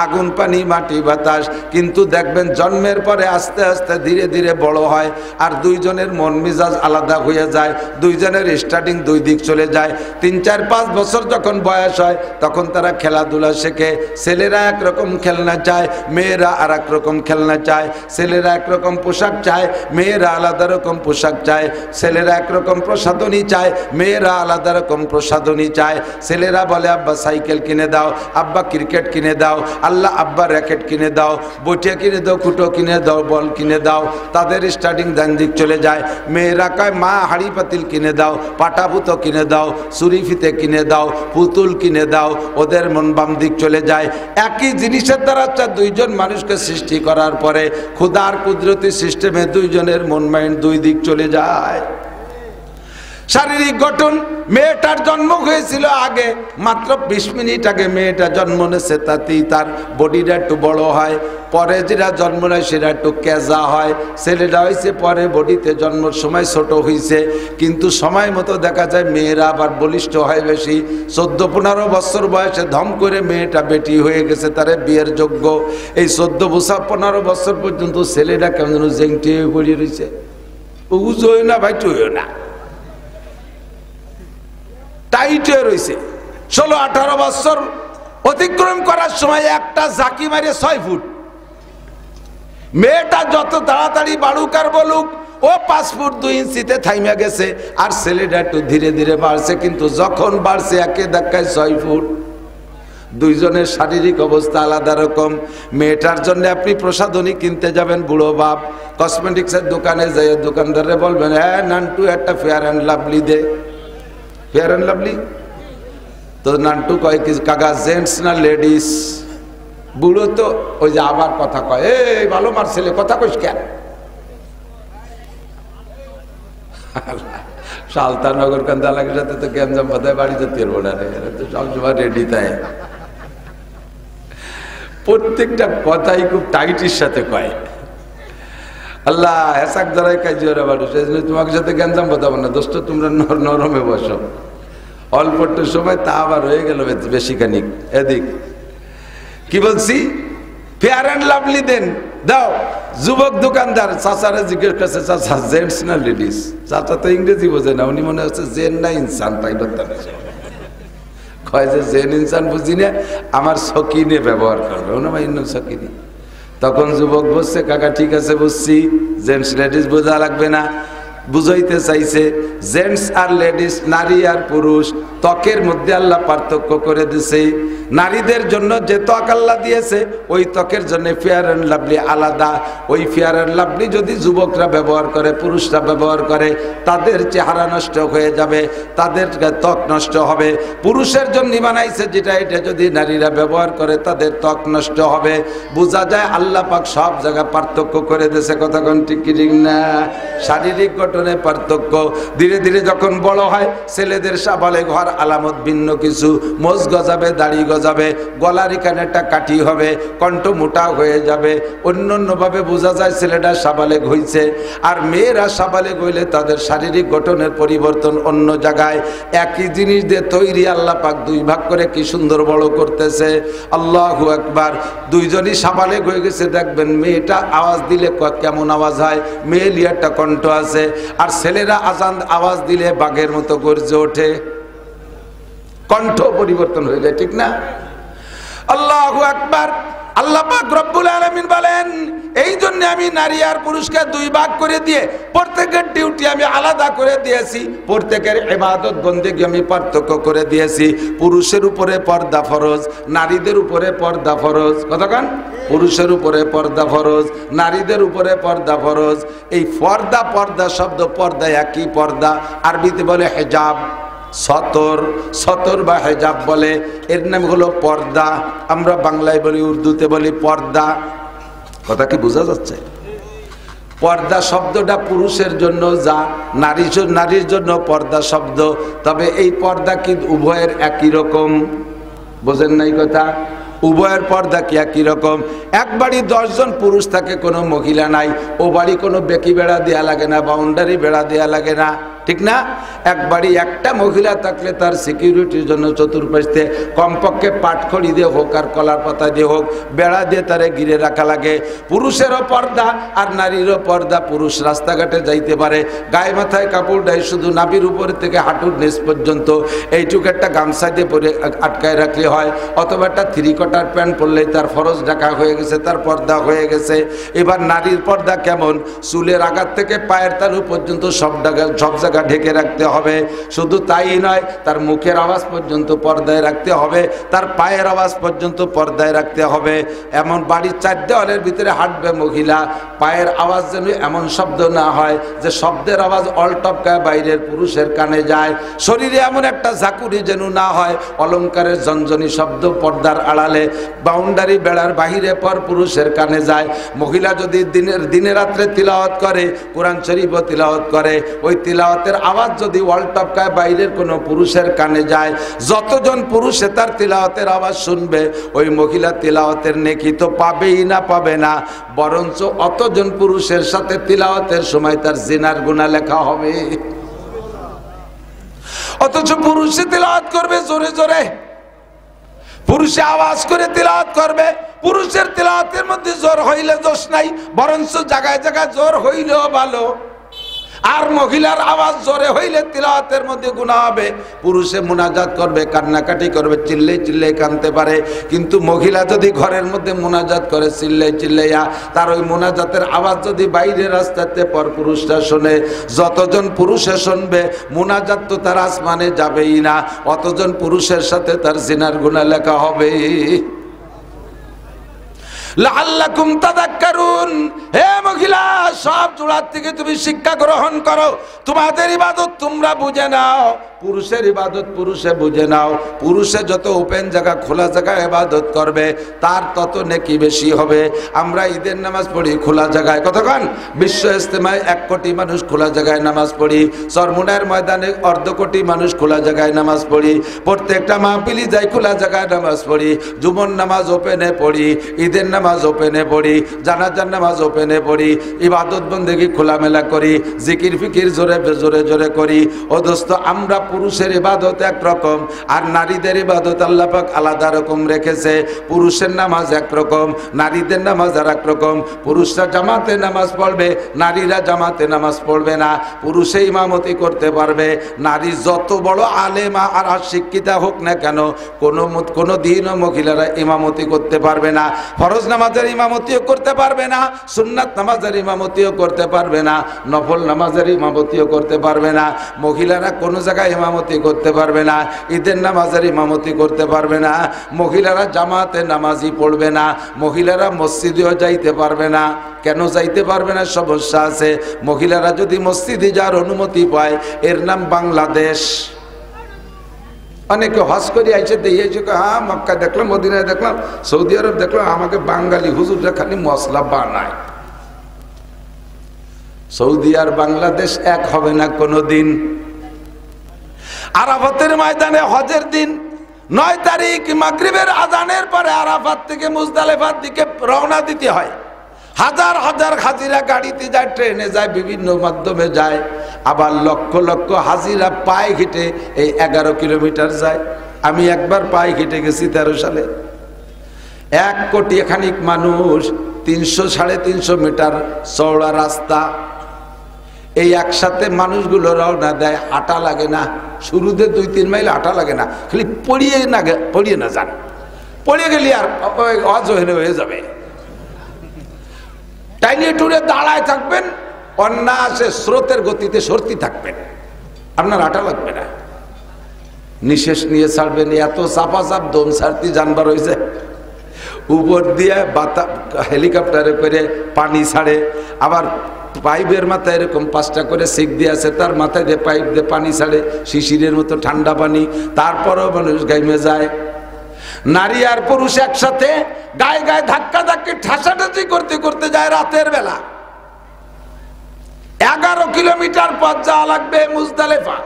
আগুন, পানি, মাটি, বাতাস। কিন্তু দেখবেন জন্মের পরে আস্তে আস্তে ধীরে ধীরে বড় হয়, আর দুইজনের মন মেজাজ আলাদা হয়ে যায়, দুইজনের স্টার্টিং দুই দিক চলে যায়। 3, 4, 5 বছর যখন বয়স হয় তখন তারা খেলাধুলা শেখে। ছেলেরা একরকম খেলনা চায়, মেয়েরা আর এক রকম খেলনা চায়। ছেলেরা একরকম পোশাক চায়, মেয়েরা আলাদা রকম পোশাক চায়। ছেলেরা একরকম প্রসাধনী চায়, মেয়েরা আলাদা রকম প্রসাধনী চায়। ছেলেরা বলে আব্বা সাইকেল কিনে দাও, আব্বা ক্রিকেট কিনে দাও, আল্লাহ আব্বা র্যাকেট কিনে দাও, বটিয়া কিনে দাও, কুটো কিনে দাও, বল কিনে দাও। তাদের স্টার্টিং ডান দিক চলে যায়। মেয়েরা কয় মা হাড়ি পাতিল কিনে দাও, পাটাপুতো কিনে দাও, ছুরি ফিতে কিনে দাও, পুতুল কিনে দাও। ওদের মন বাম দিক চলে যায়। একই জিনিসের দ্বারা দুইজন মানুষকে সৃষ্টি করার পরে খোদার কুদরতি সিস্টেমে দুইজনের মন মাইন্ড দুই দিক চলে যায়। শারীরিক গঠন, মেয়েটার জন্ম হয়েছিল আগে, মাত্র 20 মিনিট আগে মেয়েটা জন্ম নিয়েছে, তাতেই তার বডিটা একটু বড় হয়। পরে যেটা জন্ম নেয় সেটা একটু কেজা হয়। ছেলেটা হয়েছে পরে, বডিতে জন্মের সময় ছোট হয়েছে, কিন্তু সময় মতো দেখা যায় মেয়েরা আবার বলিষ্ঠ হয় বেশি। 14-15 বছর বয়সে ধম করে মেয়েটা বেটি হয়ে গেছে, তারে বিয়ের যোগ্য। এই 14-15 বছর পর্যন্ত ছেলেটা কেমন যেন জেংটি হয়ে পড়ে রয়েছে, উজোয় না ভাই, টুইও না, টাইট হয়ে রয়েছে। 16-18 বছর অতিক্রম করার সময় একটা জাকি মারে 6 ফুট। মেয়েটা যত তাড়াতাড়ি বাড়ুক আর বলুক, ও 5 ফুট 2 ইঞ্চিতে থাইমা গেছে, আর ছেলেটা একটু ধীরে ধীরে বাড়ছে। কিন্তু যখন বাড়ছে একে ধাক্কায় 6 ফুট। দুইজনের শারীরিক অবস্থা আলাদা রকম। মেয়েটার জন্য আপনি প্রসাধনী কিনতে যাবেন, বুড়ো বাপ কসমেটিক্সের দোকানে যাই দোকানদারে বলবেন, হ্যাঁ নান্টু একটা ফেয়ার অ্যান্ড লাভলি দে। ফেয়ার অ্যান্ড লাভলি তো নান্টু কয় কি কাকা জেন্টস না লেডিস? বুড়ো তো ওই যে আবার কথা কয়, এই ভালো মার ছেলে, কথা কইস কেন? সালতানগর কান্দালাগের সাথে তো গ্যাঞ্জাম বাধায় বাড়ি যেতে পারবো না, সবসময় রেডি তাই। প্রত্যেকটা কথাই খুব টাইটের সাথে কয়। আল্লাহ হেসাক ধরাই কাজ মানুষ, এই জন্য তোমাকে সাথে গ্যাঞ্জাম বাঁধাবো না দোস্ত, তোমরা নরমে বসো। অল্প একটু সময় তা আবার হয়ে গেল বেশি খানিক। এদিক কি বলছি, ফেয়ার অ্যান্ড লাভলি দেন, দাও। যুবক দোকানদার চাচারে জিজ্ঞেস করছে, চাচা জেন্টস না লেডিস? চাচা তো ইংরেজি বোঝে না, উনি মনে হচ্ছে জেন না ইনসান, তাই কয় যে জেন ইনসান বুঝি না, আমার সকিনে ব্যবহার করবে, সকিনি। তখন যুবক বলছে, কাকা ঠিক আছে বুঝছি, জেন্টস লেডিস বোঝা লাগবে না। বুঝাইতে চাইছে জেন্টস আর লেডিস, নারী আর পুরুষ, ত্বকের মধ্যে আল্লাহ পার্থক্য করে দিছে। নারীদের জন্য যে ত্বক আল্লাহ দিয়েছে, ওই ত্বকের জন্য ফেয়ার অ্যান্ড লাভলি আলাদা। ওই ফেয়ার অ্যান্ড লাভলি যদি যুবকরা ব্যবহার করে, পুরুষরা ব্যবহার করে, তাদের চেহারা নষ্ট হয়ে যাবে, তাদের ত্বক নষ্ট হবে। পুরুষের জন্য বানাইছে যেটা, এটা যদি নারীরা ব্যবহার করে তাদের ত্বক নষ্ট হবে। বোঝা যায় আল্লাহ পাক সব জায়গায় পার্থক্য করে দিয়েছে। কতক্ষণ ঠিক কি ঠিক না? শারীরিক গঠনে পার্থক্য। ধীরে ধীরে যখন বড় হয়, ছেলেদের সাবালেগ হওয়ার আলামত ভিন্ন কিছু। মোজ গজাবে, দাড়ি গজাবে, গলার এখানে একটা কাঠি হবে, কণ্ঠ মোটা হয়ে যাবে। অন্যান্যভাবে বোঝা যায় ছেলেটা সাবালেগ হয়েছে। আর মেয়েরা সাবালেগ হইলে তাদের শারীরিক গঠনের পরিবর্তন অন্য জায়গায়। একই জিনিস দিয়ে তৈরি, আল্লাহ পাক 2 ভাগ করে কি সুন্দর বড় করতেছে। আল্লাহু আকবার। দুইজনই সাবালেগ হয়ে গেছে। দেখবেন মেয়েটা আওয়াজ দিলে কেমন আওয়াজ হয়, মেয়েলি একটা কণ্ঠ আছে। আর ছেলেরা আজান আওয়াজ দিলে বাঘের মতো গর্জে ওঠে, কণ্ঠ পরিবর্তন হয়ে যায়, ঠিক না? আল্লাহু আকবার। আল্লাহ পাক রব্বুল আলামিন বলেন, এই জন্য আমি নারী আর পুরুষকে 2 ভাগ করে দিয়ে প্রত্যেকের ডিউটি আমি আলাদা করে দিয়েছি, প্রত্যেকের ইবাদত বন্দেগী আমি পার্থক্য করে দিয়েছি। পুরুষের উপরে পর্দা ফরজ, নারীদের উপরে পর্দা ফরজ। কতক্ষণ? পুরুষের উপরে পর্দা ফরজ, নারীদের উপরে পর্দা ফরজ। এই পর্দা, পর্দা শব্দ, পর্দা একই পর্দা, আরবিতে বলে হেজাব। সতর, সতর বা হেজাব বলে, এর নাম হলো পর্দা। আমরা বাংলায় বলি, উর্দুতে বলি পর্দা। কথা কি বোঝা যাচ্ছে? পর্দা শব্দটা পুরুষের জন্য যা, নারীর জন্য পর্দা শব্দ। তবে এই পর্দা কিন্তু উভয়ের একই রকম। বোঝেন নাই কথা? উভয়ের পর্দা কি একই রকম? এক বাড়ি 10 জন পুরুষ থাকে, কোনো মহিলা নাই, ও বাড়ি কোনো বেকি বেড়া দেয়া লাগে না, বাউন্ডারি বেড়া দেয়া লাগে না, ঠিক না? এক বাড়ি একটা মহিলা থাকলে তার সিকিউরিটির জন্য চতুর্পাশে কমপক্ষে পাটখড়ি দিয়ে হোক আর কলার পাতা দিয়ে হোক বেড়া দিয়ে তারে ঘিরে রাখা লাগে। পুরুষেরও পর্দা আর নারীরও পর্দা। পুরুষ রাস্তাঘাটে যাইতে পারে, গায়ে মাথায় কাপড় দেয়, শুধু নাভির উপর থেকে হাঁটুর নিচ পর্যন্ত এইটুকু একটা গামছা দিয়ে পরে আটকায় রাখলে হয়, অথবা একটা 3 কোয়ার্টার প্যান্ট পরলেই তার ফরজ ঢাকা হয়ে গেছে, তার পর্দা হয়ে গেছে। এবার নারীর পর্দা কেমন? চুলের আঘাত থেকে পায়ের তালু পর্যন্ত সব জায়গা ঢেকে রাখতে হবে। শুধু তাই নয়, তার মুখের আওয়াজ পর্যন্ত পর্দায় রাখতে হবে, তার পায়ের আওয়াজ পর্যন্ত পর্দায় রাখতে হবে। এমন বাড়ির 4 দেওয়ালের ভিতরে হাঁটবে মহিলা, পায়ের আওয়াজ যেন এমন শব্দ না হয় যে শব্দের আওয়াজ অলটপকায় বাইরের পুরুষের কানে যায়। শরীরে এমন একটা ঝাঁকুনি যেন না হয় অলংকারের ঝনঝনি শব্দ পর্দার আড়ালে বাউন্ডারি বেড়ার বাহিরে পর পুরুষের কানে যায়। মহিলা যদি দিনে রাত্রে তিলাওয়াত করে, কোরআন শরীফও তিলাওয়াত করে, ওই তিলাওয়াতের আওয়াজ যদি অলটপকায় বাইরের কোনো পুরুষের কানে যায়, যতজন পুরুষে তার তিলাওয়াতের আওয়াজ শুনবে ওই মহিলা তিলাওয়াতের নেকি তো পাবেই না, পাবে না, বরঞ্চ অতজন পুরুষের সাথে তিলাওয়াতের সময় তার জিনার গুনাহ লেখা হবে। অথচ পুরুষে তিলাওয়াত করবে জোরে জোরে, পুরুষে আওয়াজ করে তিলাওয়াত করবে। পুরুষের তিলাওয়াতের মধ্যে জোর হইলে দোষ নাই, বরঞ্চ জায়গায় জায়গায় জোর হইলেও ভালো। আর মহিলার আওয়াজ জোরে হইলে তিলাওয়াতের মধ্যে গুনাহ হবে। পুরুষে মুনাজাত করবে, কান্নাকাটি করবে, চিল্লাই চিল্লাই কাঁদতে পারে, কিন্তু মহিলা যদি ঘরের মধ্যে মুনাজাত করে চিল্লাই চিল্লাইয়া, তার ওই মুনাজাতের আওয়াজ যদি বাইরে রাস্তাতে পর পুরুষরা শোনে, যতজন পুরুষে শুনবে মুনাজাত তো তার আসমানে যাবেই না, অতজন পুরুষের সাথে তার জিনার গুনাহ লেখা হবে। লাআল্লাকুম তাযাক্কারুন, হে মহিলা, সব জোড়ার থেকে তুমি শিক্ষা গ্রহণ করো। তোমাদের ইবাদত তোমরা বুঝে নাও, পুরুষের ইবাদত পুরুষে বুঝে নাও। পুরুষে যত ওপেন জায়গা, খোলা জায়গায় ইবাদত করবে তার তত নেকি বেশি হবে। আমরা ঈদের নামাজ পড়ি খোলা জায়গায়, কতক্ষণ? বিশ্ব ইজতেমায় 1 কোটি মানুষ খোলা জায়গায় নামাজ পড়ি, চরমুনার ময়দানে 1/2 কোটি মানুষ খোলা জায়গায় নামাজ পড়ি, প্রত্যেকটা মাহফিলি যাই খোলা জায়গায় নামাজ পড়ি, জুমার নামাজ ওপেনে পড়ি, ঈদের নামাজ ওপেনে পড়ি, জানাজার নামাজ ওপেনে পড়ি, ইবাদত বন্দেগী খোলামেলা করি, জিকির ফিকির জোরে জোরে জোরে করি। ও দোস্ত, আমরা পুরুষের ইবাদত একরকম আর নারীদের ইবাদত আল্লাহ পাক আলাদা রকম রেখেছে। পুরুষের নামাজ একরকম, নারীদের নামাজ আর একরকম। পুরুষরা জামাতে নামাজ পড়বে, নারীরা জামাতে নামাজ পড়বে না। পুরুষে ইমামতি করতে পারবে, নারী যত বড় আলেমা আর শিক্ষিতা হোক না কেন কোনো দিনও মহিলারা ইমামতি করতে পারবে না। ফরজ নামাজের ইমামতিও করতে পারবে না, সুন্নাত নামাজের ইমামতিও করতে পারবে না, নফল নামাজের ইমামতিও করতে পারবে না। মহিলারা কোনো জায়গায় ইমামতি করতে পারবে না, ঈদের নামাজের ইমামতি করতে পারবে না। মহিলারা জামাতে নামাজই পড়বে না, মহিলারা মসজিদেও যাইতে পারবে না। কেন যাইতে পারবে না? সমস্যা আছে। মহিলারা যদি মসজিদে যাওয়ার অনুমতি পায়, এর নাম বাংলাদেশ। অনেকে হজ করে আইসে দিয়েছে, হ্যাঁ মক্কা দেখলাম, মদিনায় দেখলাম, সৌদি আরব দেখলাম, আমাকে বাঙালি হুজুররা খালি মশলা বানায়। সৌদি আর বাংলাদেশ এক হবে না কোনোদিন। আরাফাতের ময়দানে হজের দিন 9 তারিখ মাগরিবের আজানের পরে আরাফাত থেকে মুজদালিফার দিকে রওনা দিতে হয়। হাজার হাজার হাজিরা গাড়িতে যায়, ট্রেনে যায়, বিভিন্ন মাধ্যমে যায়। আবার লক্ষ লক্ষ হাজিরা পায়ে হেঁটে এই 11 কিলোমিটার যায়। আমি একবার পায়ে হেঁটে গেছি 13 সালে। 1 কোটি খানিক মানুষ, 300-350 মিটার চওড়া রাস্তা। এই একসাথে মানুষগুলো রওনা দেয়, হাঁটা লাগে না। শুরুতে 2-3 মাইল হাঁটা লাগে না, খালি পড়িয়ে না যান। পড়িয়ে গেলে আর অজহীন হয়ে যাবে। টাইনি টুরে দাঁড়ায় থাকবেন, অন্যাসে স্রোতের গতিতে সরতে থাকবেন, আপনার হাঁটা লাগবে না। নিঃশ্বাস নিয়ে ছাড়বেন, এত চাপা চাপ দম ছাড়তে জানবার হয়েছে। উপর দিয়ে হেলিকপ্টারে করে পানি ছাড়ে, আবার পাইপের মাথায় এরকম 5টা করে সিক দিয়ে আছে, তার মাথায় দিয়ে পাইপ দিয়ে পানি ছাড়ে, শিশিরের মতো ঠান্ডা পানি। তারপরও মানুষ গাইমে যায়। নারী আর পুরুষ একসাথে গায়ে গায়ে ধাক্কা ধাক্কি ঠাসাঠাসি করতে করতে যায় রাতের বেলা। 11 কিলোমিটার পথ যাওয়া লাগবে মুজদালিফা।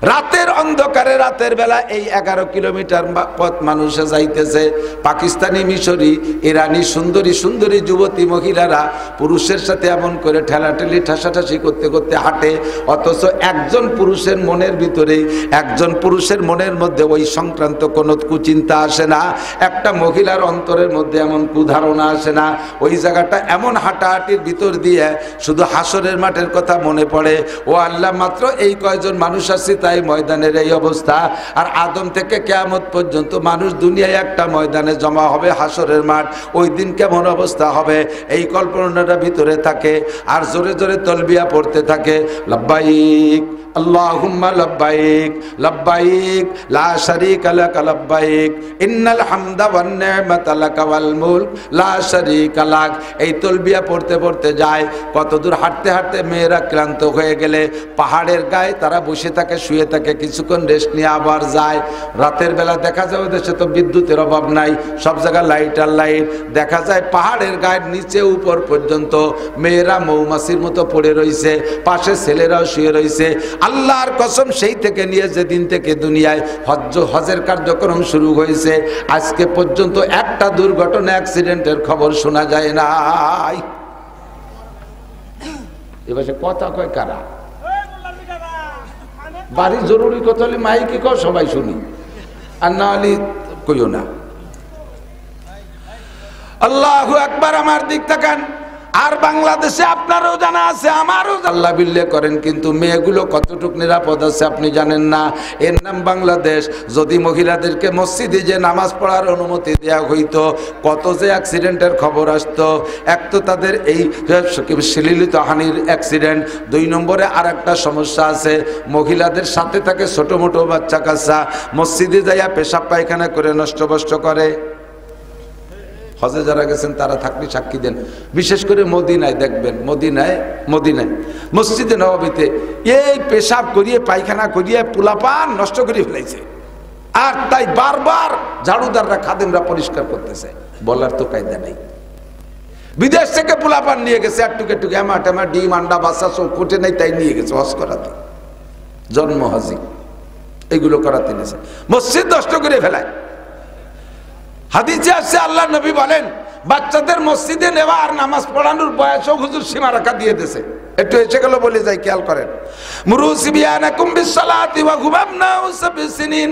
রাতের অন্ধকারে রাতের বেলা এই 11 কিলোমিটার পথ মানুষে যাইতেছে। পাকিস্তানি, মিশরি, ইরানি সুন্দরী সুন্দরী যুবতী মহিলারা পুরুষের সাথে এমন করে ঠেলাঠেলি ঠাসাঠাসি করতে করতে হাঁটে, অথচ একজন পুরুষের মনের ভিতরে, একজন পুরুষের মনের মধ্যে ওই সংক্রান্ত কোনো কুচিন্তা আসে না, একটা মহিলার অন্তরের মধ্যে এমন কুধারণা আসে না। ওই জায়গাটা এমন হাঁটাহাঁটির ভিতর দিয়ে শুধু হাসরের মাঠের কথা মনে পড়ে। ও আল্লাহ, মাত্র এই কয়জন মানুষ আছে তাই ময়দানের এই অবস্থা। আর আদম থেকে কিয়ামত পর্যন্ত মানুষ দুনিয়ায় একটা ময়দানে জমা হবে, হাসরের মাঠ। ওই দিন কেমন অবস্থা হবে এই কল্পনাটা ভিতরে থাকে। আর জোরে জোরে তলবিয়া পড়তে থাকে, লব্বাইক আল্লাহুম্মা লব্বাইক লব্বাইক লা শারীকা লাক লব্বাইক ইন্নাল হামদা ওয়ান নি'মাতা লাক ওয়াল মুলক লা শারীকা লাক। এই তলবিয়া পড়তে পড়তে যায়। কতদূর হাঁটতে হাঁটতে মেয়েরা ক্লান্ত হয়ে গেলে পাহাড়ের গায়ে তারা বসে থাকে, শুয়ে থাকে, কিছুক্ষণ রেস্ট নিয়ে আবার যায়। রাতের বেলা দেখা যায় ওই দেশে তো বিদ্যুতের অভাব নাই, সব জায়গায় লাইট আর লাইট। দেখা যায় পাহাড়ের গায়ের নিচে উপর পর্যন্ত মেয়েরা মৌমাছির মতো পড়ে রয়েছে, পাশে ছেলেরাও শুয়ে রয়েছে। আল্লাহর কসম, সেই থেকে নিয়ে যেদিন থেকে দুনিয়ায় হজের কার্যক্রম শুরু হয়েছে আজকে পর্যন্ত একটা দুর্ঘটনা, অ্যাক্সিডেন্টের খবর শোনা যায় নাই। এবার কথা কয় কারা? বাড়ি জরুরি কথা হলে মাইকে কও, সবাই শুনি, আর না হলে কইও না। আল্লাহু আকবার। আমার দিক তাকান। আর বাংলাদেশে আপনারও জানা আছে, আমারও আল্লাহ বিল্লে করেন, কিন্তু মেয়েগুলো কতটুকু নিরাপদ আছে আপনি জানেন না। এর নাম বাংলাদেশ। যদি মহিলাদেরকে মসজিদে যে নামাজ পড়ার অনুমতি দেওয়া হইতো, কত যে অ্যাক্সিডেন্টের খবর আসতো। এক তো তাদের এই শ্লীলিত হানির অ্যাক্সিডেন্ট, 2 নম্বরে আর একটা সমস্যা আছে, মহিলাদের সাথে থাকে ছোট মোটো বাচ্চা কাচ্চা, মসজিদে যাইয়া পেশাব পায়খানা করে নষ্ট করে। হজে যারা গেছেন তারা থাকলে সাক্ষী দেন, বিশেষ করে মদিনায় দেখবেন, মদিনায় মসজিদে নববীতে এই পেশাব করিয়ে পায়খানা করিয়ে পোলাপান নষ্ট করে ফেলাইছে। আর তাই বারবার ঝাড়ুদাররা, খাদেমরা পরিষ্কার করতেছে, বলার তো কায়দা নেই। বিদেশ থেকে পোলাপান নিয়ে গেছে, একটুকে এমা টেমা ডিম আন্ডা বাচ্চা সব কোটে নেই, তাই নিয়ে গেছে হজ করাতে, জন্ম হজি এগুলো করাতে নিয়েছে, মসজিদ নষ্ট করে ফেলায়। হাদিসে আসছে আল্লাহ নবী বলেন, বাচ্চাদের মসজিদে নেওয়া আর নামাজ পড়ানোর বয়সও হুজুর সীমা রাখা দিয়ে দিয়েছে। একটু এসে গেল বলে যাই, খেয়াল করেন। মুরু সিবিয়ানাকুম বিসসালাতি ওয়া হুম আবনাউ সাব'i সিনিন।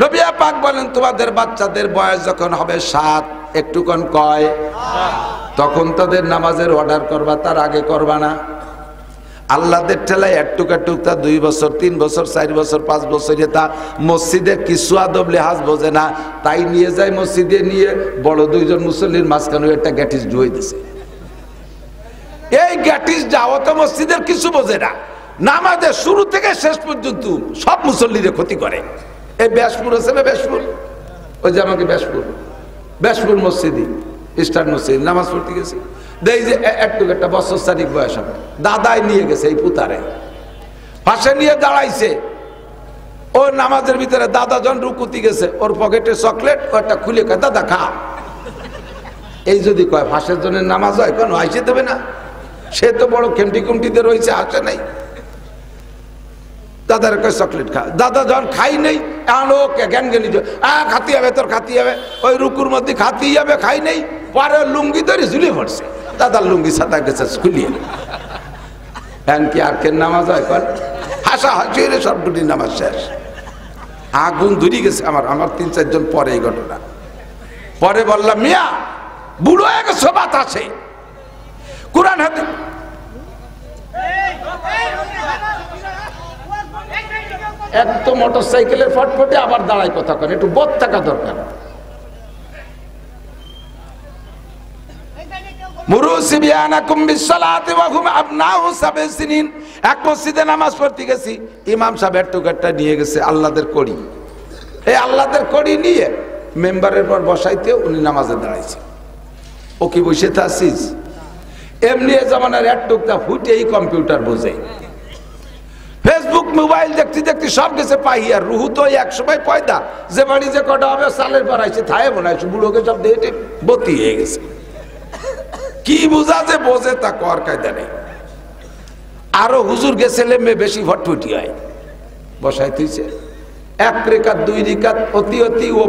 নবী পাক বলেন, তোমাদের বাচ্চাদের বয়স যখন হবে 7, একটুক্ষণ কয়, তখন তাদের নামাজের অর্ডার করবা, তার আগে করবা না। আল্লাহদের ঠেলায় একটুক তা 2 বছর 3 বছর 4 বছর 5 বছর তা মসজিদে কিছু আদব লেহাজ বোঝে না, তাই নিয়ে যায় মসজিদে, নিয়ে বড় 2 জন মুসল্লির মাঝখানে একটা গ্যাটিস ডুয়ে দিছে। এই গ্যাটিস যাওয়া তো মসজিদের কিছু বোঝে না, নামাজের শুরু থেকে শেষ পর্যন্ত সব মুসল্লিদের ক্ষতি করে। এই ব্যাসপুর আছে না, ব্যাসপুর, ওই যে আমাকে ব্যাসপুর মসজিদে, ইস্টার্ন মসজিদ নামাজ পড়তে গেছি, দেই যে একটু একটা বছর 4 বয়স হবে, দাদাই নিয়ে গেছে এই পুতারে, পাশে নিয়ে দাঁড়াইছে। ও নামাজের ভিতরে দাদা যখন রুকুতি গেছে, ওর পকেটে চকলেট ওটা খুলে কয়, দাদা খা। এই যদি কয় ফাঁসের জন্য নামাজ হয়, কেন আইসে দেবে না? সে তো বড় খেমটি কুমটিতে রয়েছে, আসে নাই। দাদার কয় চকলেট খা। দাদা যখন খাই নেই, জ্ঞান জ্ঞানী খাতি হবে, তোর খাতি হবে, ওই রুকুর মধ্যে খাতি যাবে, খাই নেই, পরে লুঙ্গি ধরে ঝুলে পড়ছে, দাদার লুঙ্গি সাদা গেছে খুলিয়ে। কি আর কেন নামাজ হয়? হাসা হাসি সবগুলি নামাজ শেষ। আগুন ধরে গেছে আমার 3-4 জন পরে এই ঘটনা। পরে বললাম, মিয়া বুড়ো হয়ে গেছে, বাতাসে কোরআন হাতে এক তো মোটর সাইকেলের ফটফটে আবার দাঁড়ায় কথা করে, একটু বোধ থাকা দরকার। মুরু সিবিয়ানাকুম বিসসালাতি ওয়া হুম আবনাউ সাব'i সিনিন। এক মসজিদে নামাজ পড়তে গেছি, ইমাম সাহেব একটুকারটা নিয়ে গেছে আল্লাহদের কড়ি, এই আল্লাহদের কড়ি নিয়ে মেম্বারের পর বসাইতে উনি নামাজে দাঁড়াইছে। ও কি বসে থাকছিস? এমনি জামানার একটুকটা ফুটেই কম্পিউটার বোঝে, ফেসবুক মোবাইল দেখতে দেখতে সব গেছে পাইয়ার। রুহু তো 1 সময় পয়দা, যে বাড়ি যে কটা হবে সালের পর আইসে থায়ে বানাইছে, বুড়োকে সব দিয়ে বতি হয়ে গেছে। কি বুঝা যে বোঝে তা কর কায়দা নেই। আরো হুজুর গেছে মেয়ে বেশি ভটফটি হয়, বসাই তুইছে 1 রেখাত 2 রেখাত অতি অতি ও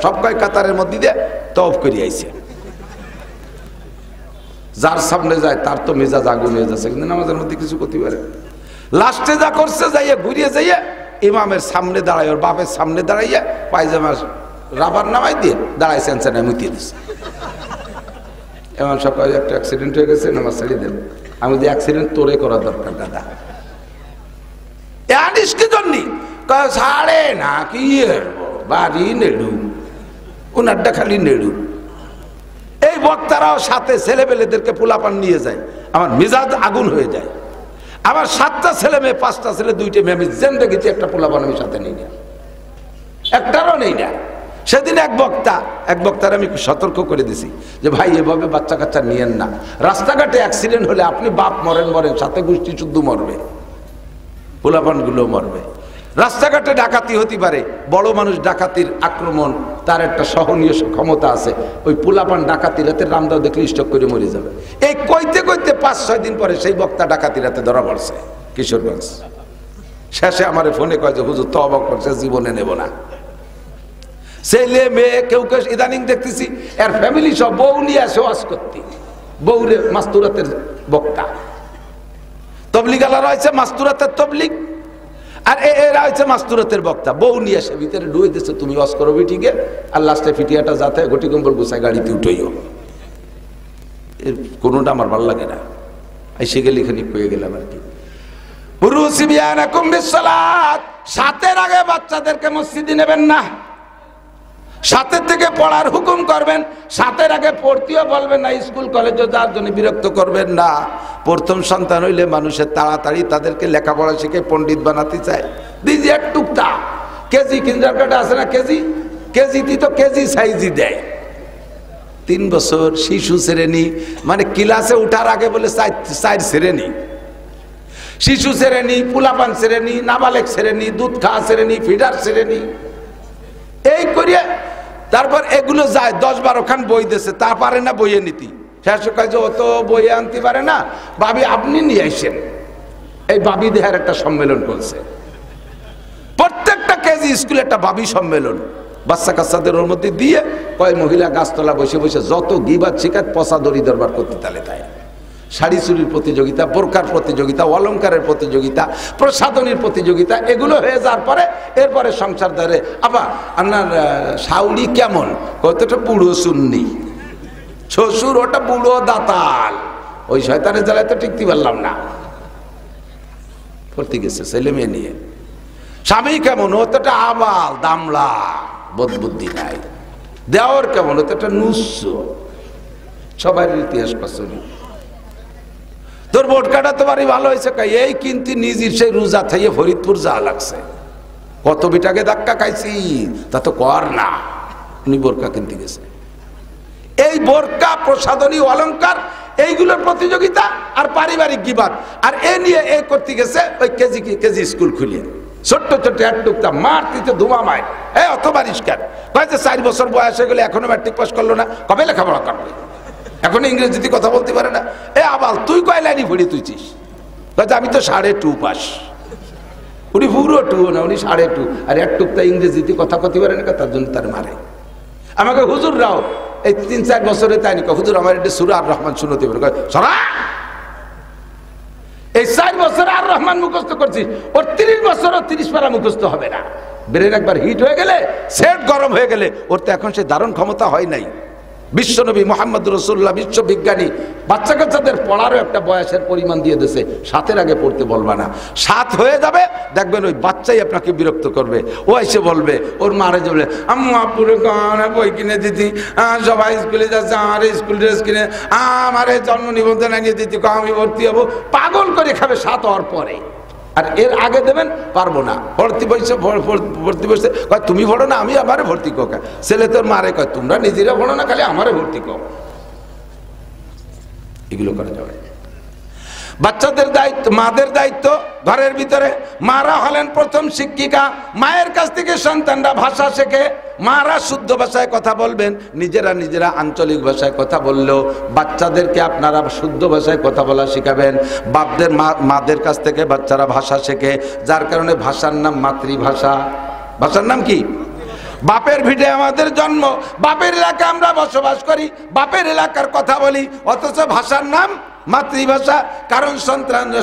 সবকয় কাতারের মধ্যে দিয়ে তওয়াফ করে আইছে। যার সামনে যায় তার তো মেজাজ আগুন হয়ে যাচ্ছে, কিন্তু নামাজের মধ্যে কিছু করতে পারে। লাস্টে যা করছে যাইয়া ঘুরিয়ে যাইয়া ইমামের সামনে দাঁড়াই, ওর বাপের সামনে দাঁড়াইয়া পায়জামা রাবার নামাই দিয়ে দাঁড়াই সেন্সানে মুতিয়ে দিচ্ছে। এমন সকালে একটা অ্যাক্সিডেন্ট হয়ে গেছে, নামাজ ছাড়িয়ে দেন। আমি যে অ্যাক্সিডেন্ট তোরে করা দরকার দাদা, আনিস কি জন্যি ছাড়ে না কি বাড়ি নেড়ু, উনারটা খালি নেড়ু। এই বক্তারাও সাথে ছেলেপেলেদেরকে পোলাপান নিয়ে যায়, আমার মেজাজ আগুন হয়ে যায়। আমার 7টা ছেলে মেয়ে, 5টা ছেলে, 2টে মেয়ে, আমি জিন্দেগিতে একটা পোলাপান আমি সাথে নেই না, একটারও নেই না। সেদিন এক বক্তার আমি সতর্ক করে দিছি যে ভাই এভাবে বাচ্চা কাচ্চা নিয়েন না, রাস্তাঘাটে অ্যাক্সিডেন্ট হলে আপনি বাপ মরেন সাথে গোষ্ঠী শুদ্ধ মরবে, পোলাপানগুলো মরবে। রাস্তাঘাটে ডাকাতি হতে পারে, বড় মানুষ ডাকাতির আক্রমণ তার একটা সহনীয় ক্ষমতা আছে, ওই পোলাপান ডাকাতি রাতে রামদাও দেখলে স্টক করে মরে যাবে। এই কইতে 5-6 দিন পরে সেই বক্তা ডাকাতি রাতে ধরা পড়ছে কিশোরগঞ্জ। শেষে আমার ফোনে কয় যে হুজুর তওবা করছে, জীবনে নেব না। ছেলে মেয়ে কেউ কেউ ইদানিং দেখতেছি এর ফ্যামিলি সব বউ নিয়ে আসে ওয়াজ করতে, বউরে মাস্তুরাতের বক্তা, তবলিগালা রয়েছে মাস্তুরাতের তবলিগ, আর এরা হচ্ছে মাস্তুরাতের বক্তা। বউ নিয়ে আসে ভিতরে ঢুয়ে দিচ্ছে, তুমি ওয়াজ করো বিটিকে, আর লাস্টে ফিটিয়াটা যাতে ঘটি কম্বল গুছায় গাড়িতে উঠেইও। এর কোনোটা আমার ভালো লাগে না। এসে গেলে এখানে পেয়ে গেলাম আর কি। সাতের আগে বাচ্চাদেরকে মসজিদে নেবেন না, 7 থেকে পড়ার হুকুম করবেন, 7 আগে পড়তেও বলবেন না, স্কুল কলেজে যাওয়ার জন্য বিরক্ত করবেন না। প্রথম সন্তান হইলে মানুষের তাড়াতাড়ি তাদেরকে লেখাপড়া শিখে পণ্ডিত বানাতে চায়। দিদি এক টুকটা কেজি কিন্ডারগার্টেন আছে না, কেজি তো কেজি সাইজই দেয়। 3 বছর শিশু শ্রেণী, মানে ক্লাসে উঠার আগে বলে 4 শ্রেণী, শিশু শ্রেণী, পুলাপান শ্রেণী, নাবালেক শ্রেণী, দুধ খাওয়া শ্রেণী, ফিডার শ্রেণী, এই করিয়া তারপর এগুলো যায়। 10-12 খান বই দিয়েছে, তা পারে না বইয়ে নীতি। শেষ কাজে অত বইয়ে আনতে পারে না, ভাবি আপনি নিয়ে আসেন। এই ভাবি দেহার একটা সম্মেলন করছে, প্রত্যেকটা কেজি স্কুলে একটা ভাবি সম্মেলন, বাচ্চা কাচ্চাদের ওর মধ্যে দিয়ে কয় মহিলা গাছতলা বসে বসে যত গিবাদ শিকাত পচা দড়ি দরবার করতে তালে তাই। শাড়ি চুরির প্রতিযোগিতা, বোরকার প্রতিযোগিতা, অলংকারের প্রতিযোগিতা, প্রসাধনীর প্রতিযোগিতা, এগুলো হয়ে যাওয়ার পরে এরপরে সংসার ধরে। আবার আপনার শাউরি কেমন, কতটা বুড়ো সুন্নি, শ্বশুর ওটা বুড়ো দাতাল, ওই শয়তানের জ্বালায় তো টিকতে পারলাম না, পড়তে গেছে ছেলে মেয়ে নিয়ে। স্বামী কেমন, ও তো একটা আবাল দামলা, বোধবুদ্ধি নাই। দেওয়ার কেমন, ও তো একটা নুস্য, সবার ইতিহাস পছন্দ। তোর বোট কাটা তোমারই ভালো হয়েছে, এই কিন্তু নিজের সেই রোজা থাইয়ে ফরিদপুর যা লাগছে, কত বিটাকে ধাক্কা খাইছি তা তো কর না। উনি বোরকা কিনতে গেছে। এই বোরকা, প্রসাধনী, অলংকার, এইগুলোর প্রতিযোগিতা আর পারিবারিক গিবাদ, আর এ নিয়ে এ করতে গেছে ওই কেজি স্কুল খুলিয়ে। ছোট্ট ছোট্ট এক টুকটা মার দিতে ধুমা মায়, অত বারিষ্কার কয়েছে 4 বছর বয়স হয়ে গেলে এখনো ম্যাট্রিক পাস করলো না, কবে লেখাপড়া করবে, এখন ইংরেজিতে কথা বলতে পারে না। আবাল তুই কয় লাইনি পড়ি তুইছিস, আমি তো 2.5 পাস। উনি পুরো 2 না, উনি 2.5, আর এক টুকটা ইংরেজিতে কথা কতে পারে না, তার জন্য তার মারে। আমাকে হুজুর রাও এই 3-4 বছরে তাই নাকি, হুজুর আমার একটা সূরা আর রহমান শুনতে পারে, সরা এই 4 বছর আর রহমান মুখস্থ করছিস, ওর 30 বছরও 30 পারা মুখস্থ হবে না। ব্রেন একবার হিট হয়ে গেলে, সেট গরম হয়ে গেলে, ওর তো এখন সে ধারণ ক্ষমতা হয় নাই। বিশ্বনবী মুহাম্মদ রাসূলুল্লাহ বিশ্ববিজ্ঞানী বাচ্চা কাচ্চাদের পড়ারও একটা বয়সের পরিমাণ দিয়ে দিয়েছে, 7 এর আগে পড়তে বলবা না। 7 হয়ে যাবে দেখবেন ওই বাচ্চাই আপনাকে বিরক্ত করবে, ও এসে বলবে ওর মারে যাবে, আম্মা পুরো গানা বই কিনে দিতি, সবাই স্কুলে যাচ্ছে, আমার স্কুল ড্রেস কিনে, আমার জন্ম নিবন্ধন আনিয়ে দিতি, আমি ভর্তি হবো। পাগল করে খাবে 7 হওয়ার পরে, আর এর আগে দেবেন পারবো না। ভর্তি বসে কয় তুমি পড়ো না, আমি আমারে ভর্তি কো। ছেলে তোর মারে কয় তোমরা নিজেরা পড়ো না, খালি আমারে ভর্তি কো। এগুলো করা যাবে। বাচ্চাদের দায়িত্ব, মাদের দায়িত্ব ঘরের ভিতরে। মারা হলেন প্রথম শিক্ষিকা। মায়ের কাছ থেকে সন্তানরা ভাষা শেখে। মারা শুদ্ধ ভাষায় কথা বলবেন, নিজেরা আঞ্চলিক ভাষায় কথা বললেও বাচ্চাদেরকে আপনারা শুদ্ধ ভাষায় কথা বলা শিখাবেন। বাপদের মাদের কাছ থেকে বাচ্চারা ভাষা শেখে, যার কারণে ভাষার নাম মাতৃভাষা। ভাষার নাম কি? বাপের ভিটে আমাদের জন্ম, বাপের এলাকায় আমরা বসবাস করি, বাপের এলাকার কথা বলি, অথচ ভাষার নাম মাতৃভাষা। কারণ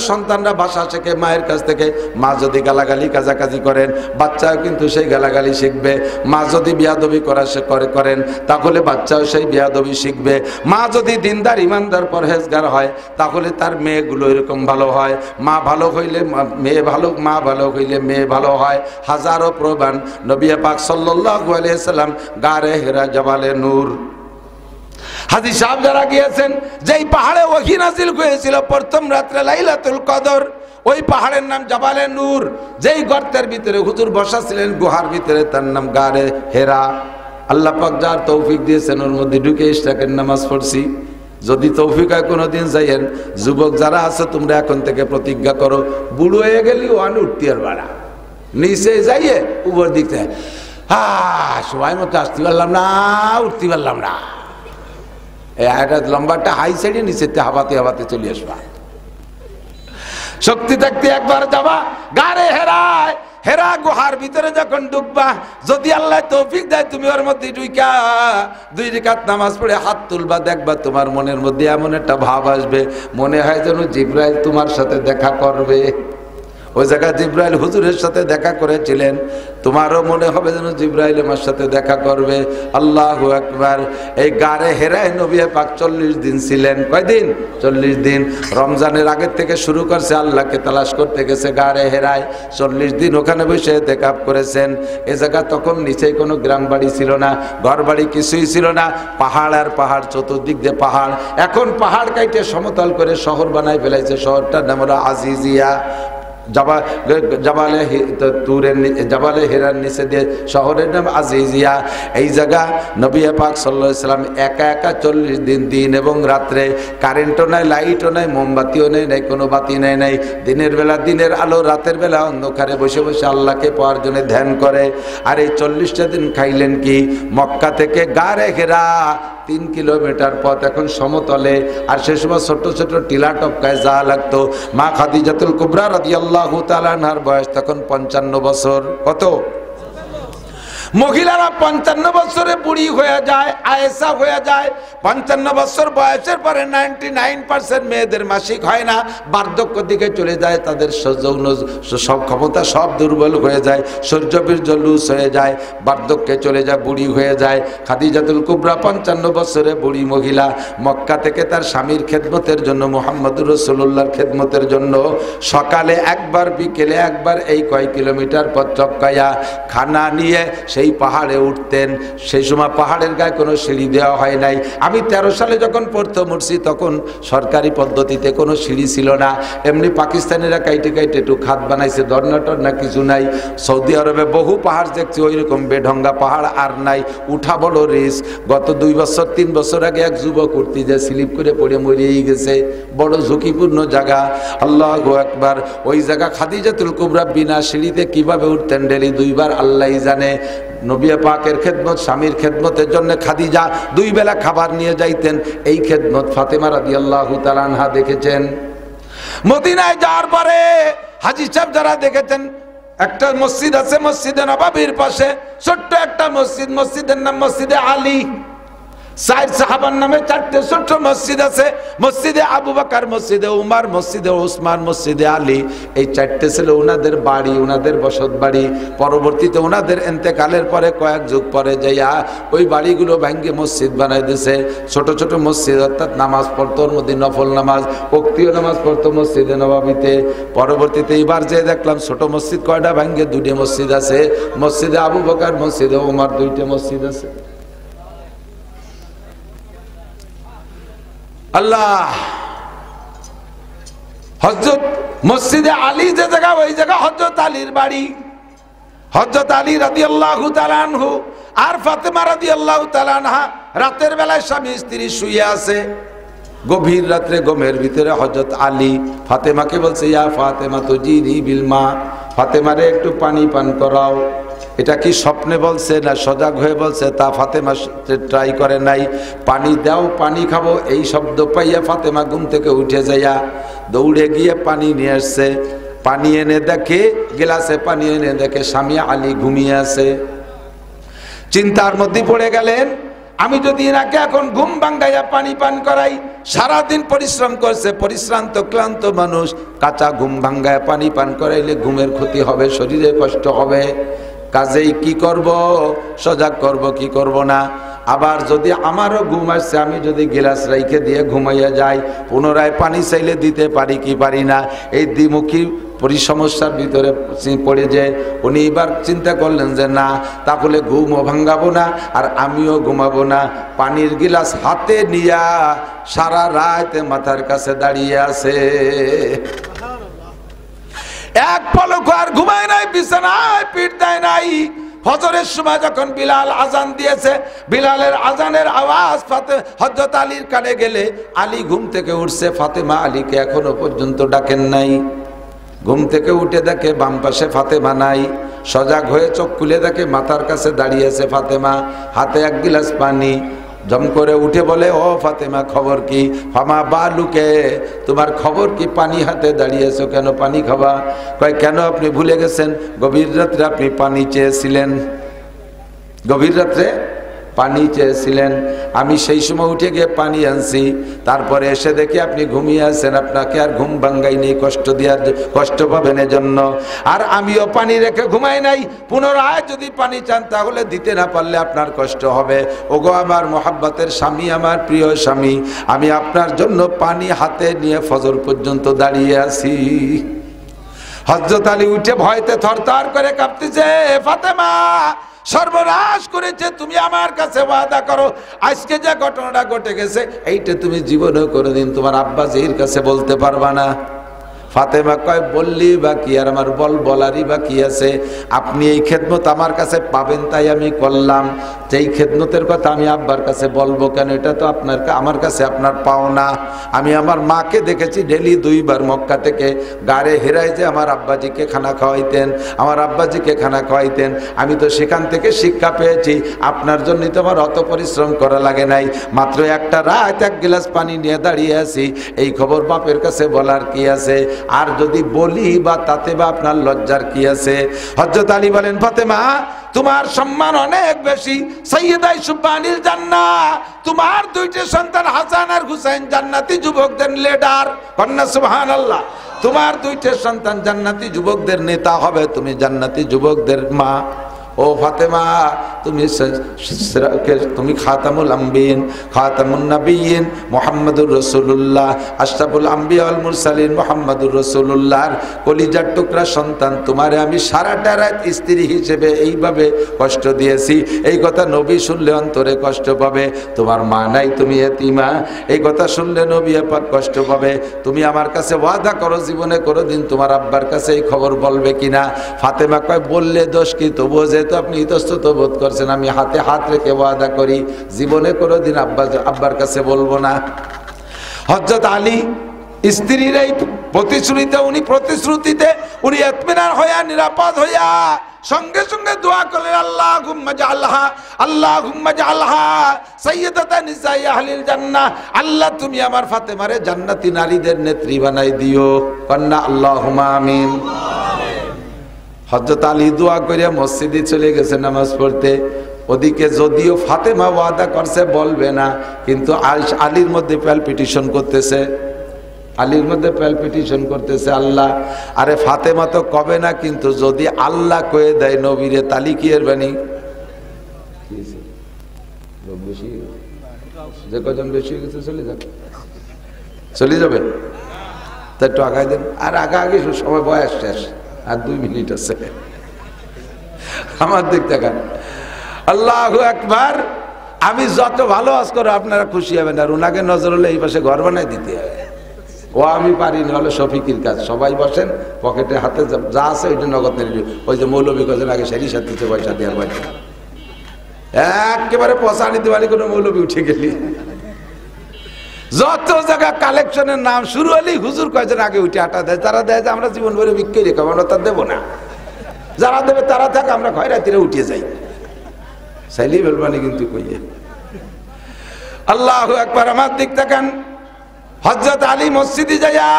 সন্তানরা ভাষা শেখে মায়ের কাছ থেকে। মা যদি গালাগালি কাজাকাজি করেন, বাচ্চাও কিন্তু সেই গালাগালি শিখবে। মা যদি বিয়াদবি করেন, তাহলে বাচ্চাও সেই বিয়াদবি শিখবে। মা যদি দিনদার ইমানদার পরহেজগার হয়, তাহলে তার মেয়েগুলো এরকম ভালো হয়। মা ভালো হইলে মেয়ে ভালো, মা ভালো হইলে মেয়ে ভালো হয়। হাজারো প্রমাণ। নবী পাক সাল্লাল্লাহু আলাইহি সাল্লাম গারে হেরা জাবালে নূর, হাজী সাহেব যারা গিয়েছেন, যেই পাহাড়ে ওহী নাজিল হয়েছিল প্রথম রাত্রে লাইলাতুল কদর, ওই পাহাড়ের নাম জাবালে নূর। যেই গর্তের ভিতরে হুজুর বসা ছিলেন গুহার ভিতরে, তার নাম গারে হেরা। আল্লাহ পাক যার তৌফিক দিয়েছেন, ওর মধ্যে ঢুকে ইশরাকের নামাজ পড়ছি। যদি তৌফিক হয় কোনোদিন যাইয়েন। যুবক যারা আছে, তোমরা এখন থেকে প্রতিজ্ঞা করো, বুড়ো হয়ে গেলি ওয়ান উঠতে আর বাড়া, নিচে যাইয়ে উপর দিকতে সময় মতো আসতে পারলাম না, উঠতে পারলাম না, একটা লম্বাটা হাই সাইডে নিচে হাবাতে হাবাতে চলে আসবা। শক্তি থাকতে একবার যাবা গারে হেরায়। হেরা গুহার ভিতরে যখন ডুববা, যদি আল্লাহ তৌফিক দেয়, তুমি ওর মধ্যে ঢুইকা 2 রাকাত নামাজ পড়ে হাত তুলবা, দেখবা তোমার মনের মধ্যে এমন একটা ভাব আসবে, মনে হয় যেন জিবরাইল তোমার সাথে দেখা করবে। ওই জায়গায় জিবরাইল হুজুরের সাথে দেখা করেছিলেন, তোমারও মনে হবে যেন জিবরাইল আমার সাথে দেখা করবে। আল্লাহু আকবার। এই গারে হেরায় নবী পাক 40 দিন ছিলেন। কয়দিন? 40 দিন। রমজানের আগের থেকে শুরু করছে, আল্লাহকে তালাশ করতে গেছে গারে হেরায়। 40 দিন ওখানে বসে ইতিকাফ করেছেন। এ জায়গা তখন নিচেই কোনো গ্রাম বাড়ি ছিল না, ঘর বাড়ি কিছুই ছিল না, পাহাড় আর পাহাড়, চতুর্দিক দিয়ে পাহাড়। এখন পাহাড় কাইটে সমতল করে শহর বানায় ফেলাইছে। শহরটার নাম হলো আজিজিয়া। জাবালে হেরার নিচে দিয়ে শহরের নাম আজিজিয়া। এই জায়গা নবী পাক সাল্লাল্লাহু আলাইহি সাল্লাম একা 40 দিন, দিন এবং রাত্রে, কারেন্টও নাই, লাইটও নাই, মোমবাতিও নেই, কোনো বাতি নাই। দিনের বেলা দিনের আলো, রাতের বেলা অন্ধকারে বসে বসে আল্লাহকে পাওয়ার জন্য ধ্যান করে। আর এই 40টা দিন খাইলেন কি? মক্কা থেকে গারে হেরা 3 কিলোমিটার পথ, এখন সমতলে। আর সে সময় ছোট ছোট টিলা টপকায় যা লাগতো। মা খাদিজাতুল কুবরা রাদিয়াল্লাহু তাআলা আনহার বয়স তখন 55 বছর। কত? মহিলারা 55 বছরে বুড়ি হয়ে যায়, আয়েশা হয়ে যায়। 55 বছর বয়সের পরে 99% মেয়েদের মাসিক হয় না, বার্ধক্য দিকে চলে যায়। তাদের যৌন সব ক্ষমতা সব দুর্বল হয়ে যায়, সূর্যবীর্য লুজ হয়ে যায়, বার্ধক্যে চলে যায়, বুড়ি হয়ে যায়। খাদিজাতুল কুবরা 55 বছরে বুড়ি মহিলা। মক্কা থেকে তার স্বামীর খেদমতের জন্য, মুহাম্মদুর রাসূলুল্লাহর খেদমতের জন্য সকালে একবার, বিকেলে একবার, এই কয় কিলোমিটার পথ চক্কায়া খানা নিয়ে সেই পাহাড়ে উঠতেন। সেই সময় পাহাড়ের গায়ে কোনো সিঁড়ি দেওয়া হয় নাই। আমি 13 সালে যখন প্রথম উঠছি, তখন সরকারি পদ্ধতিতে কোনো সিঁড়ি ছিল না। এমনি পাকিস্তানিরা কাইটে একটু খাত বানাইছে, দর্নাটর না কিছু নাই। সৌদি আরবে বহু পাহাড় দেখছি, ওই রকম বেঢঙ্গা পাহাড় আর নাই। উঠা বড় রিস্ক। গত 2 বছর 3 বছর আগে এক যুবক উঠতে যে স্লিপ করে পড়ে মরিয়েই গেছে। বড় ঝুঁকিপূর্ণ জায়গা। আল্লাহু আকবার। ওই জায়গা খাদিজাতুল কুবরা বিনা সিঁড়িতে কিভাবে উঠতেন ডেলি 2 বার আল্লাহই জানে। নবী পাকের খেদমত, স্বামীর খেদমতের জন্য খাদিজা 2 বেলা খাবার নিয়ে যাইতেন। এই খেদমত ফাতেমা রাদিয়াল্লাহু তাআলা আনহা দেখেছেন। মদিনায় যাওয়ার পরে হাজী সাহেব যারা দেখেছেন, একটা মসজিদ আছে মসজিদে নববীর পাশে, ছোট্ট একটা মসজিদ, মসজিদের নাম মসজিদে আলী। 4 সাহাবার নামে 4টে ছোট্ট মসজিদ আছে। মসজিদে আবু বকর, মসজিদে উমর, মসজিদে ওসমান, মসজিদে আলী। এই 4টে ছিল ওনাদের বাড়ি, ওনাদের বসত বাড়ি। পরবর্তীতে ওনাদের ইন্তেকালের পরে কয়েক যুগ পরে যাইয়া ওই বাড়িগুলো ভাঙ্গে মসজিদ বানাই দিয়েছে। ছোট ছোট মসজিদ, অর্থাৎ নামাজ পড়তো, ওর মধ্যে নফল নামাজ, ওক্তীয় নামাজ পড়তো মসজিদে নববীতে। পরবর্তীতে এবার যে দেখলাম ছোট মসজিদ কয়টা ভাঙ্গে 2টে মসজিদ আছে। মসজিদে আবু বকর, মসজিদে উমর, 2টে মসজিদ আছে। আল্লাহ। হযরত মসজিদে আলী যে জায়গা, ওই জায়গা হযরত আলীর বাড়ি। হযরত আলী রাদিয়াল্লাহু তাআলা আনহু আর ফাতেমা রাদিয়াল্লাহু তাআলা আনহা রাতের বেলায় স্বামী স্ত্রী শুয়ে আছে। গভীর রাত্রে ঘুমের ভিতরে হযরত আলী ফাতেমাকে বলছে, ইয়া ফাতেমা তুজিনি বিল মা, ফাতেমারে একটু পানি পান করাও। এটা কি স্বপ্নে বলছে না সজাগ হয়ে বলছে তা ফাতেমা ট্রাই করে নাই। পানি দাও, পানি খাবো, এই শব্দ পাইয়া ফাতেমা ঘুম থেকে উঠে যাইয়া দৌড়ে গিয়ে পানি নিয়ে আসছে। পানি এনে দেখে, গ্লাসে পানি এনে দেখে স্বামী আলী ঘুমিয়ে আছে। চিন্তার মধ্যে পড়ে গেলেন, আমি যদি এনাকে এখন ঘুম ভাঙ্গাইয়া পানি পান করাই, সারাদিন পরিশ্রম করছে, পরিশ্রান্ত ক্লান্ত মানুষ, কাঁচা ঘুম ভাঙ্গায় পানি পান করাইলে ঘুমের ক্ষতি হবে, শরীরে কষ্ট হবে। কাজেই কি করব, সজাগ করব কি করব না। আবার যদি আমারও ঘুম আসছে, আমি যদি গ্লাস রাইখে দিয়ে ঘুমাইয়া যাই, পুনরায় পানি চাইলে দিতে পারি কি পারি না, এই দ্বিমুখী সমস্যার ভিতরে পড়ে যে উনি এবার চিন্তা করলেন যে না, তাহলে ঘুমও ভাঙ্গাবো না আর আমিও ঘুমাবো না। পানির গিলাস হাতে নিয়া সারা রাত মাথার কাছে দাঁড়িয়ে আছে, এক পলক আর ঘুমায় নাই, বিছানায় পিঠ দেয় নাই। ফজরের সময় যখন বিলাল আজান দিয়েছে, বিলালের আজানের আওয়াজ হযরত আলীর কানে গেলে আলী ঘুম থেকে উঠছে, ফাতেমা আলীকে এখনো পর্যন্ত ডাকেন নাই। ঘুম থেকে উঠে দেখে বাম পাশে ফাতেমা নাই, সজাগ হয়ে চোখ খুলে দেখে মাথার কাছে দাঁড়িয়ে আছে ফাতেমা, হাতে এক গিলাস পানি। জম করে উঠে বলে, ও ফাতেমা খবর কি, ফামা বালুকে, তোমার খবর কি, পানি হাতে দাঁড়িয়েছো কেন, পানি খাবা? কয় কেন, আপনি ভুলে গেছেন গভীর রাত্রে আপনি পানি চেয়েছিলেন, গভীর রাত্রে পানি চেয়েছিলেন, আমি সেই সময় উঠে গিয়ে পানি আনছি, তারপরে এসে দেখি আপনি ঘুমিয়ে আছেন, আপনাকে আর ঘুম ভাঙ্গাইনি কষ্ট পাবেন এজন্য, আর আমিও পানি রেখে ঘুমাই নাই। পুনরায় যদি পানি চান তাহলে দিতে না পারলে আপনার কষ্ট হবে। ওগো আমার মোহাব্বতের স্বামী, আমার প্রিয় স্বামী, আমি আপনার জন্য পানি হাতে নিয়ে ফজর পর্যন্ত দাঁড়িয়ে আছি। হযরত আলী উঠে ভয়তে থরথর করে কাঁপতেছে, ফাতেমা সর্বনাশ করেছে, তুমি আমার কাছে ওয়াদা করো, আজকে যে ঘটনাটা ঘটে গেছে এইটা তুমি জীবনেও কোনোদিন তোমার আব্বা জির কাছে বলতে পারবা না। ফাতেমা কয়, বললি বা কি, আর আমার বলারই বা কি আছে, আপনি এই খেদমত আমার কাছে পাবেন তাই আমি করলাম, যেই খেদমতের কথা আমি আব্বার কাছে বলবো কেন, এটা তো আপনার আমার কাছে আপনার পাওনা। আমি আমার মাকে দেখেছি ডেলি 2 বার মক্কা থেকে গাড়ে হেরাই যে আমার আব্বাজিকে খানা খাওয়াইতেন, আমার আব্বাজিকে খানা খাওয়াইতেন, আমি তো সেখান থেকে শিক্ষা পেয়েছি, আপনার জন্যই তো আমার অত পরিশ্রম করা লাগে নাই, মাত্র একটা রাত 1 গ্লাস পানি নিয়ে দাঁড়িয়ে আছি, এই খবর বাপের কাছে বলার কি আছে, আর যদি বলি বা তাতে বা আপনার লজ্জার কি আছে? হযরত আলী বলেন, ফাতেমা তোমার সম্মান অনেক বেশি, সাইয়্যিদা সুবহানিল জান্নাহ, তোমার 2টি সন্তান হাসান আর হুসাইন জান্নাতি যুবকদের লিডার, কন্যা সুবহানাল্লাহ, তোমার 2টি সন্তান জান্নাতি যুবকদের নেতা হবে, তুমি জান্নাতি যুবকদের মা। ও ফাতেমা, তুমি খাতামুল আম্বিয়িন, খাতামুন নবিয়্যিন, মুহাম্মাদুর রাসূলুল্লাহ, আশরাফুল আম্বিয়া ওয়াল মুরসালিন মুহাম্মাদুর রাসূলুল্লাহর কলিজার টুকরা সন্তান, তোমারে আমি সারাটা রাত স্ত্রী হিসেবে এইভাবে কষ্ট দিয়েছি, এই কথা নবী শুনলে অন্তরে কষ্ট পাবে। তোমার মা নাই, তুমি এতিমা, এই কথা শুনলে নবী পাক কষ্ট পাবে। তুমি আমার কাছে ওয়াদা করো, জীবনে কোনোদিন তোমার আব্বার কাছে এই খবর বলবে কিনা? ফাতেমা কয়, বললে দোষ কি, তবুও যেহেতু আপনি ইতস্তত বোধ করছেন, আমি হাতে হাত রেখে ওয়াদা করি, জীবনে কোনোদিন আব্বার কাছে বলবো না। হযরত আলী স্ত্রীর এই প্রতিশ্রুতিতে উনি ইতমিনান হইয়া, নিরাপদ হইয়া সঙ্গে সঙ্গে দোয়া করলেন, আল্লাহুম্মা জাআলহা সাইয়্যিদাতা নিসাই আহলিল জান্নাহ, আল্লাহ তুমি আমার ফাতেমারে জান্নাতি নারীদের নেত্রী বানাই দিও, কন্যা আল্লাহুম্মা আমিন। হযরত আলী দোয়া করিয়া মসজিদে চলে গেছে নামাজ পড়তে। ওদিকে যদিও ফাতেমা ওয়াদা করছে বলবে না, কিন্তু আলীর মধ্যে প্যালপিটেশন করতেছে, আলীর মধ্যে প্যালপিটেশন করতেছে, আল্লাহ, আরে ফাতেমা তো কবে না, কিন্তু যদি আল্লাহ কয়ে দেয় নবীরে, তালি কি এর বাণী, যে কজন বেশি হয়ে গেছে চলে যাবে, তা একটু আগায় দেন, আর আগে সবাই বয়স শেষ, আর 2 মিনিট আছে, আমার দিক থেকে। আল্লাহু আকবার। আমি যত ভালো আজ করো আপনারা খুশি হবেন, আর ওনাকে নজর হলে এই পাশে ঘর বানাই দিতে হবে, ও আমি পারিনি, হলো শফিকির কাজ। সবাই বসেন, পকেটে হাতে যা আছে ওইটা নগদ নিয়ে, ওই যে মৌলবী কজন আগে সেরি সাথে পয়সা দেওয়ার বাড়ি, একেবারে পয়সা আনিতে পারি কোনো মৌলবী উঠে গেলি। যত জায়গা কালেকশনের নাম শুরু হলেই হুজুর কয়েকজন আগে উঠে আটা দেয়, তারা দেয় যে আমরা জীবন ভরে বিক্রি রেখে আমরা তার দেবো না, যারা দেবে তারা থাক, আমরা খয়রাতিরে উঠে যাই। চাইলেই বেলবানি কিন্তু কইয়ে। আল্লাহু আকবার। আমার দিক তাকান। হযরত আলী মসজিদে যাইয়া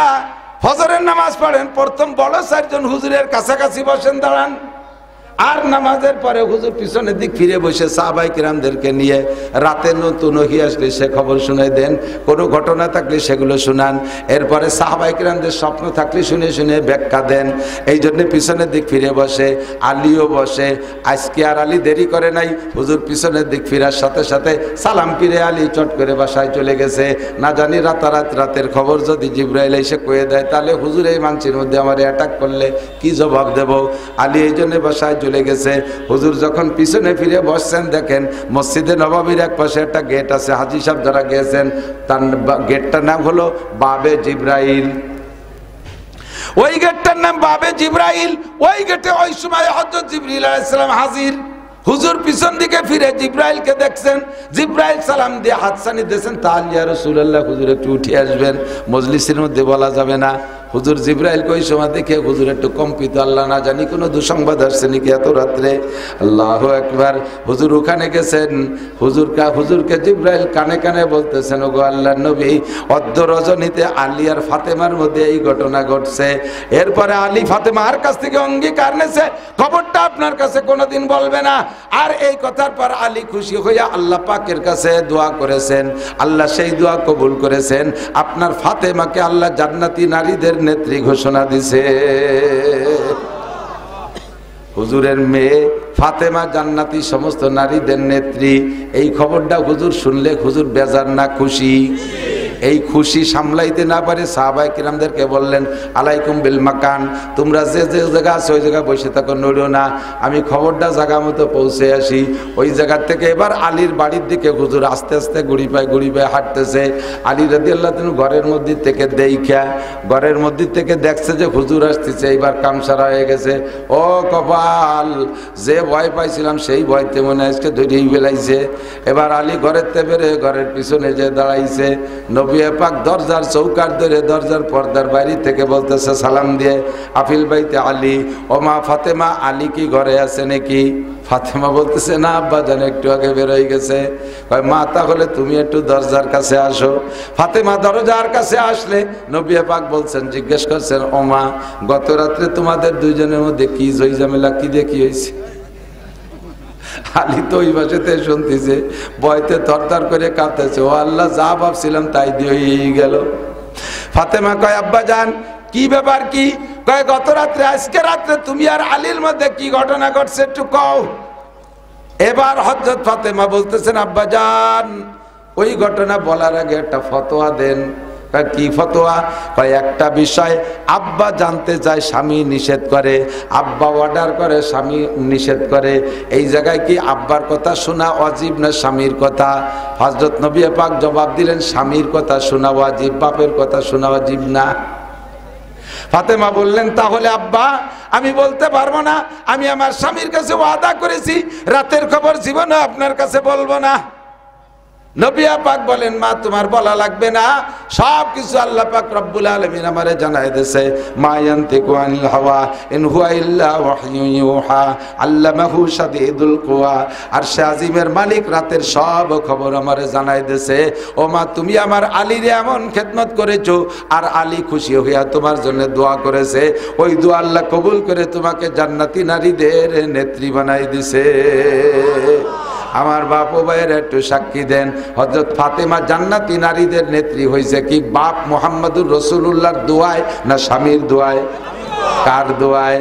ফজরের নামাজ পড়েন, প্রথম বড় 4 জন হুজুরের কাছাকাছি বসেন, দাঁড়ান। আর নামাজের পরে হুজুর পিছনের দিক ফিরে বসে সাহাবায়ে কিরামদেরকে নিয়ে রাতে নতুন ওহী আসলে সে খবর শুনাই দেন, কোনো ঘটনা থাকলে সেগুলো শুনান, এরপরে সাহাবায়ে কিরামদের স্বপ্ন থাকলে শুনে শুনে ব্যাখ্যা দেন। এই জন্য পিছনের দিক ফিরে বসে, আলীও বসে। আজকে আর আলী দেরি করে নাই, হুজুর পিছনের দিক ফিরার সাথে সাথে সালাম ফিরে আলী চট করে বাসায় চলে গেছে। না জানি রাতের খবর যদি জিবরাইল এসে কয়ে দেয়, তাহলে হুজুর এই মানুষের মধ্যে আমার অ্যাটাক করলে কি জবাব দেব? আলী এই জন্য বাসায় চলে গেছে। হুজুর যখন পিছনে ফিরে বসছেন, দেখেন মসজিদে নববীর এক পাশে একটা গেট আছে, হাজী সাহেব যারা গিয়েছেন তার গেটটার নাম হলো বাবে জিবরাইল। ওই গেটটার নাম বাবে জিবরাইল। ওই গেটে ওই সময় হযরত জিবরিল আলাইহিস সালাম হাজির। হুজুর পিছন দিকে ফিরে জিবরাইলকে দেখছেন, জিবরাইল সালাম দিয়ে হাতছানি দিয়েছেন, তাহলে ইয়া রাসূলুল্লাহ হুজুর একটু উঠে আসবেন, মজলিসের মধ্যে বলা যাবে না। হুজুর জিবরাইলকে ওই সময় দেখে হুজুর একটু কম্পিত, আল্লাহ না জানি কোনো দুঃসংবাদ আসছে নাকি এত রাত্রে। আল্লাহু আকবার। হুজুর ওখানে গেছেন, হুজুরকে জিবরাইল কানে কানে বলতেছেন, ওগো আল্লাহর নবী, অর্ধ রজনীতে আলী আর ফাতেমার মধ্যে এই ঘটনা ঘটছে। এরপরে আলী ফাতেমার কাছ থেকে অঙ্গীকার নিয়েছে খবরটা আপনার কাছে কোনোদিন বলবে না। আর এই কথার পর আলী খুশি হইয়া আল্লাহ পাকের কাছে দোয়া করেছেন, আল্লাহ সেই দোয়া কবুল করেছেন। আপনার ফাতেমাকে আল্লাহ জান্নাতি নারীদের নেত্রী ঘোষণা দিছে। হুজুরের মেয়ে ফাতেমা জান্নাতি সমস্ত নারীদের নেত্রী। এই খবরটা হুজুর শুনলে হুজুর বেজার না খুশি? এই খুশি সামলাইতে না পারে সাহাবায়ে কিরামদেরকে বললেন, আলাইকুম বিল মাকান, তোমরা যে যে জায়গা আছে ওই জায়গায় বসে থাকো, নড়িও না, আমি খবরটা জায়গা মতো পৌঁছে আসি। ওই জায়গার থেকে এবার আলীর বাড়ির দিকে হুজুর আস্তে আস্তে গুড়ি পায়ে হাঁটতেছে। আলী রাদিয়াল্লাহু আনহু ঘরের মধ্যে থেকে ঘরের মধ্যে থেকে দেখছে যে হুজুর আসতেছে, এইবার কামসারা হয়ে গেছে। ও কপাল, যে ভয় পাইছিলাম সেই ভয়তে মনে আজকে ধরেই বেলাইছে। এবার আলী ঘরের তেবেরে ঘরের পিছনে যে দাঁড়াইছে, নবী পাক দরজার চৌকার ধরে দরজার পর্দার বাইরে থেকে বলতেছে সালাম দিয়ে, আফিল বাইতে আলী, ও মা ফাতেমা, আলী কি ঘরে আছে নাকি? ফাতেমা বলতেছে, না আব্বা জান একটু আগে বের হয়ে গেছে। কয় মা তাহলে তুমি একটু দরজার কাছে আসো। ফাতেমা দরজার কাছে আসলে নবী পাক বলছেন, জিজ্ঞেস করছেন, ও মা, গত রাত্রে তোমাদের দুইজনের মধ্যে কি জয় ঝামেলা, কি দেখি হয়েছে? আলী তো ওই বাসাতে শুনতেছে, ভয়তে থরথর করে কাঁপতেছে। ও আল্লাহ, যা ভাবছিলাম তাই দিয়ে গেল। ফাতেমা কয়, আব্বা জান কি ব্যাপার? কি কয়, গত রাত্রে আজকে রাত্রে তুমি আর আলীর মধ্যে কি ঘটনা ঘটছে একটু কও। এবার হযরত ফাতেমা বলতেছেন, আব্বা জান ওই ঘটনা বলার আগে একটা ফতোয়া দেন। কি ফতোয়া? কয় একটা বিষয় আব্বা জানতে চায়, স্বামী নিষেধ করে, আব্বা অর্ডার করে, স্বামী নিষেধ করে। এই জায়গায় কি আব্বার কথা শোনা ওয়াজিব না স্বামীর কথা? হযরত নবী পাক জবাব দিলেন, স্বামীর কথা শোনা ওয়াজিব, বাপের কথা শোনা ওয়াজিব না। ফাতেমা বললেন, তাহলে আব্বা আমি বলতে পারবো না, আমি আমার স্বামীর কাছে ওয়াদা করেছি রাতের খবর জীবনে আপনার কাছে বলবো না। নবী পাক বলেন, মা তোমার বলা লাগবে না, সব কিছু আল্লাহ পাক রব্বুল আলামিন আমারে জানাই দিয়েছে। মা ইয়ানতিকু আনিল হাওয়া ইন হুয়া ইল্লা ওয়াহয়ুন ইউহা আল্লামাহু শাদীদুল কুওয়া। আরশে আজিমের মালিক রাতের সব খবর আমারে জানাই দিয়েছে। ও মা, তুমি আমার আলীর এমন খেদমত করেছো, আর আলী খুশি হইয়া তোমার জন্য দোয়া করেছে। ওই দোয়া আল্লাহ কবুল করে তোমাকে জান্নাতি নারীদের নেত্রী বানাই দিয়েছে। আমার বাপ ও ভাইয়ের একটু সাক্ষী দেন, হযরত ফাতেমা জান্নাতি নারীদের নেত্রী হয়েছে কি বাপ মুহাম্মদুর রাসূলুল্লাহর দোয়ায় না স্বামীর দোয়ায়? কার দোয়ায়?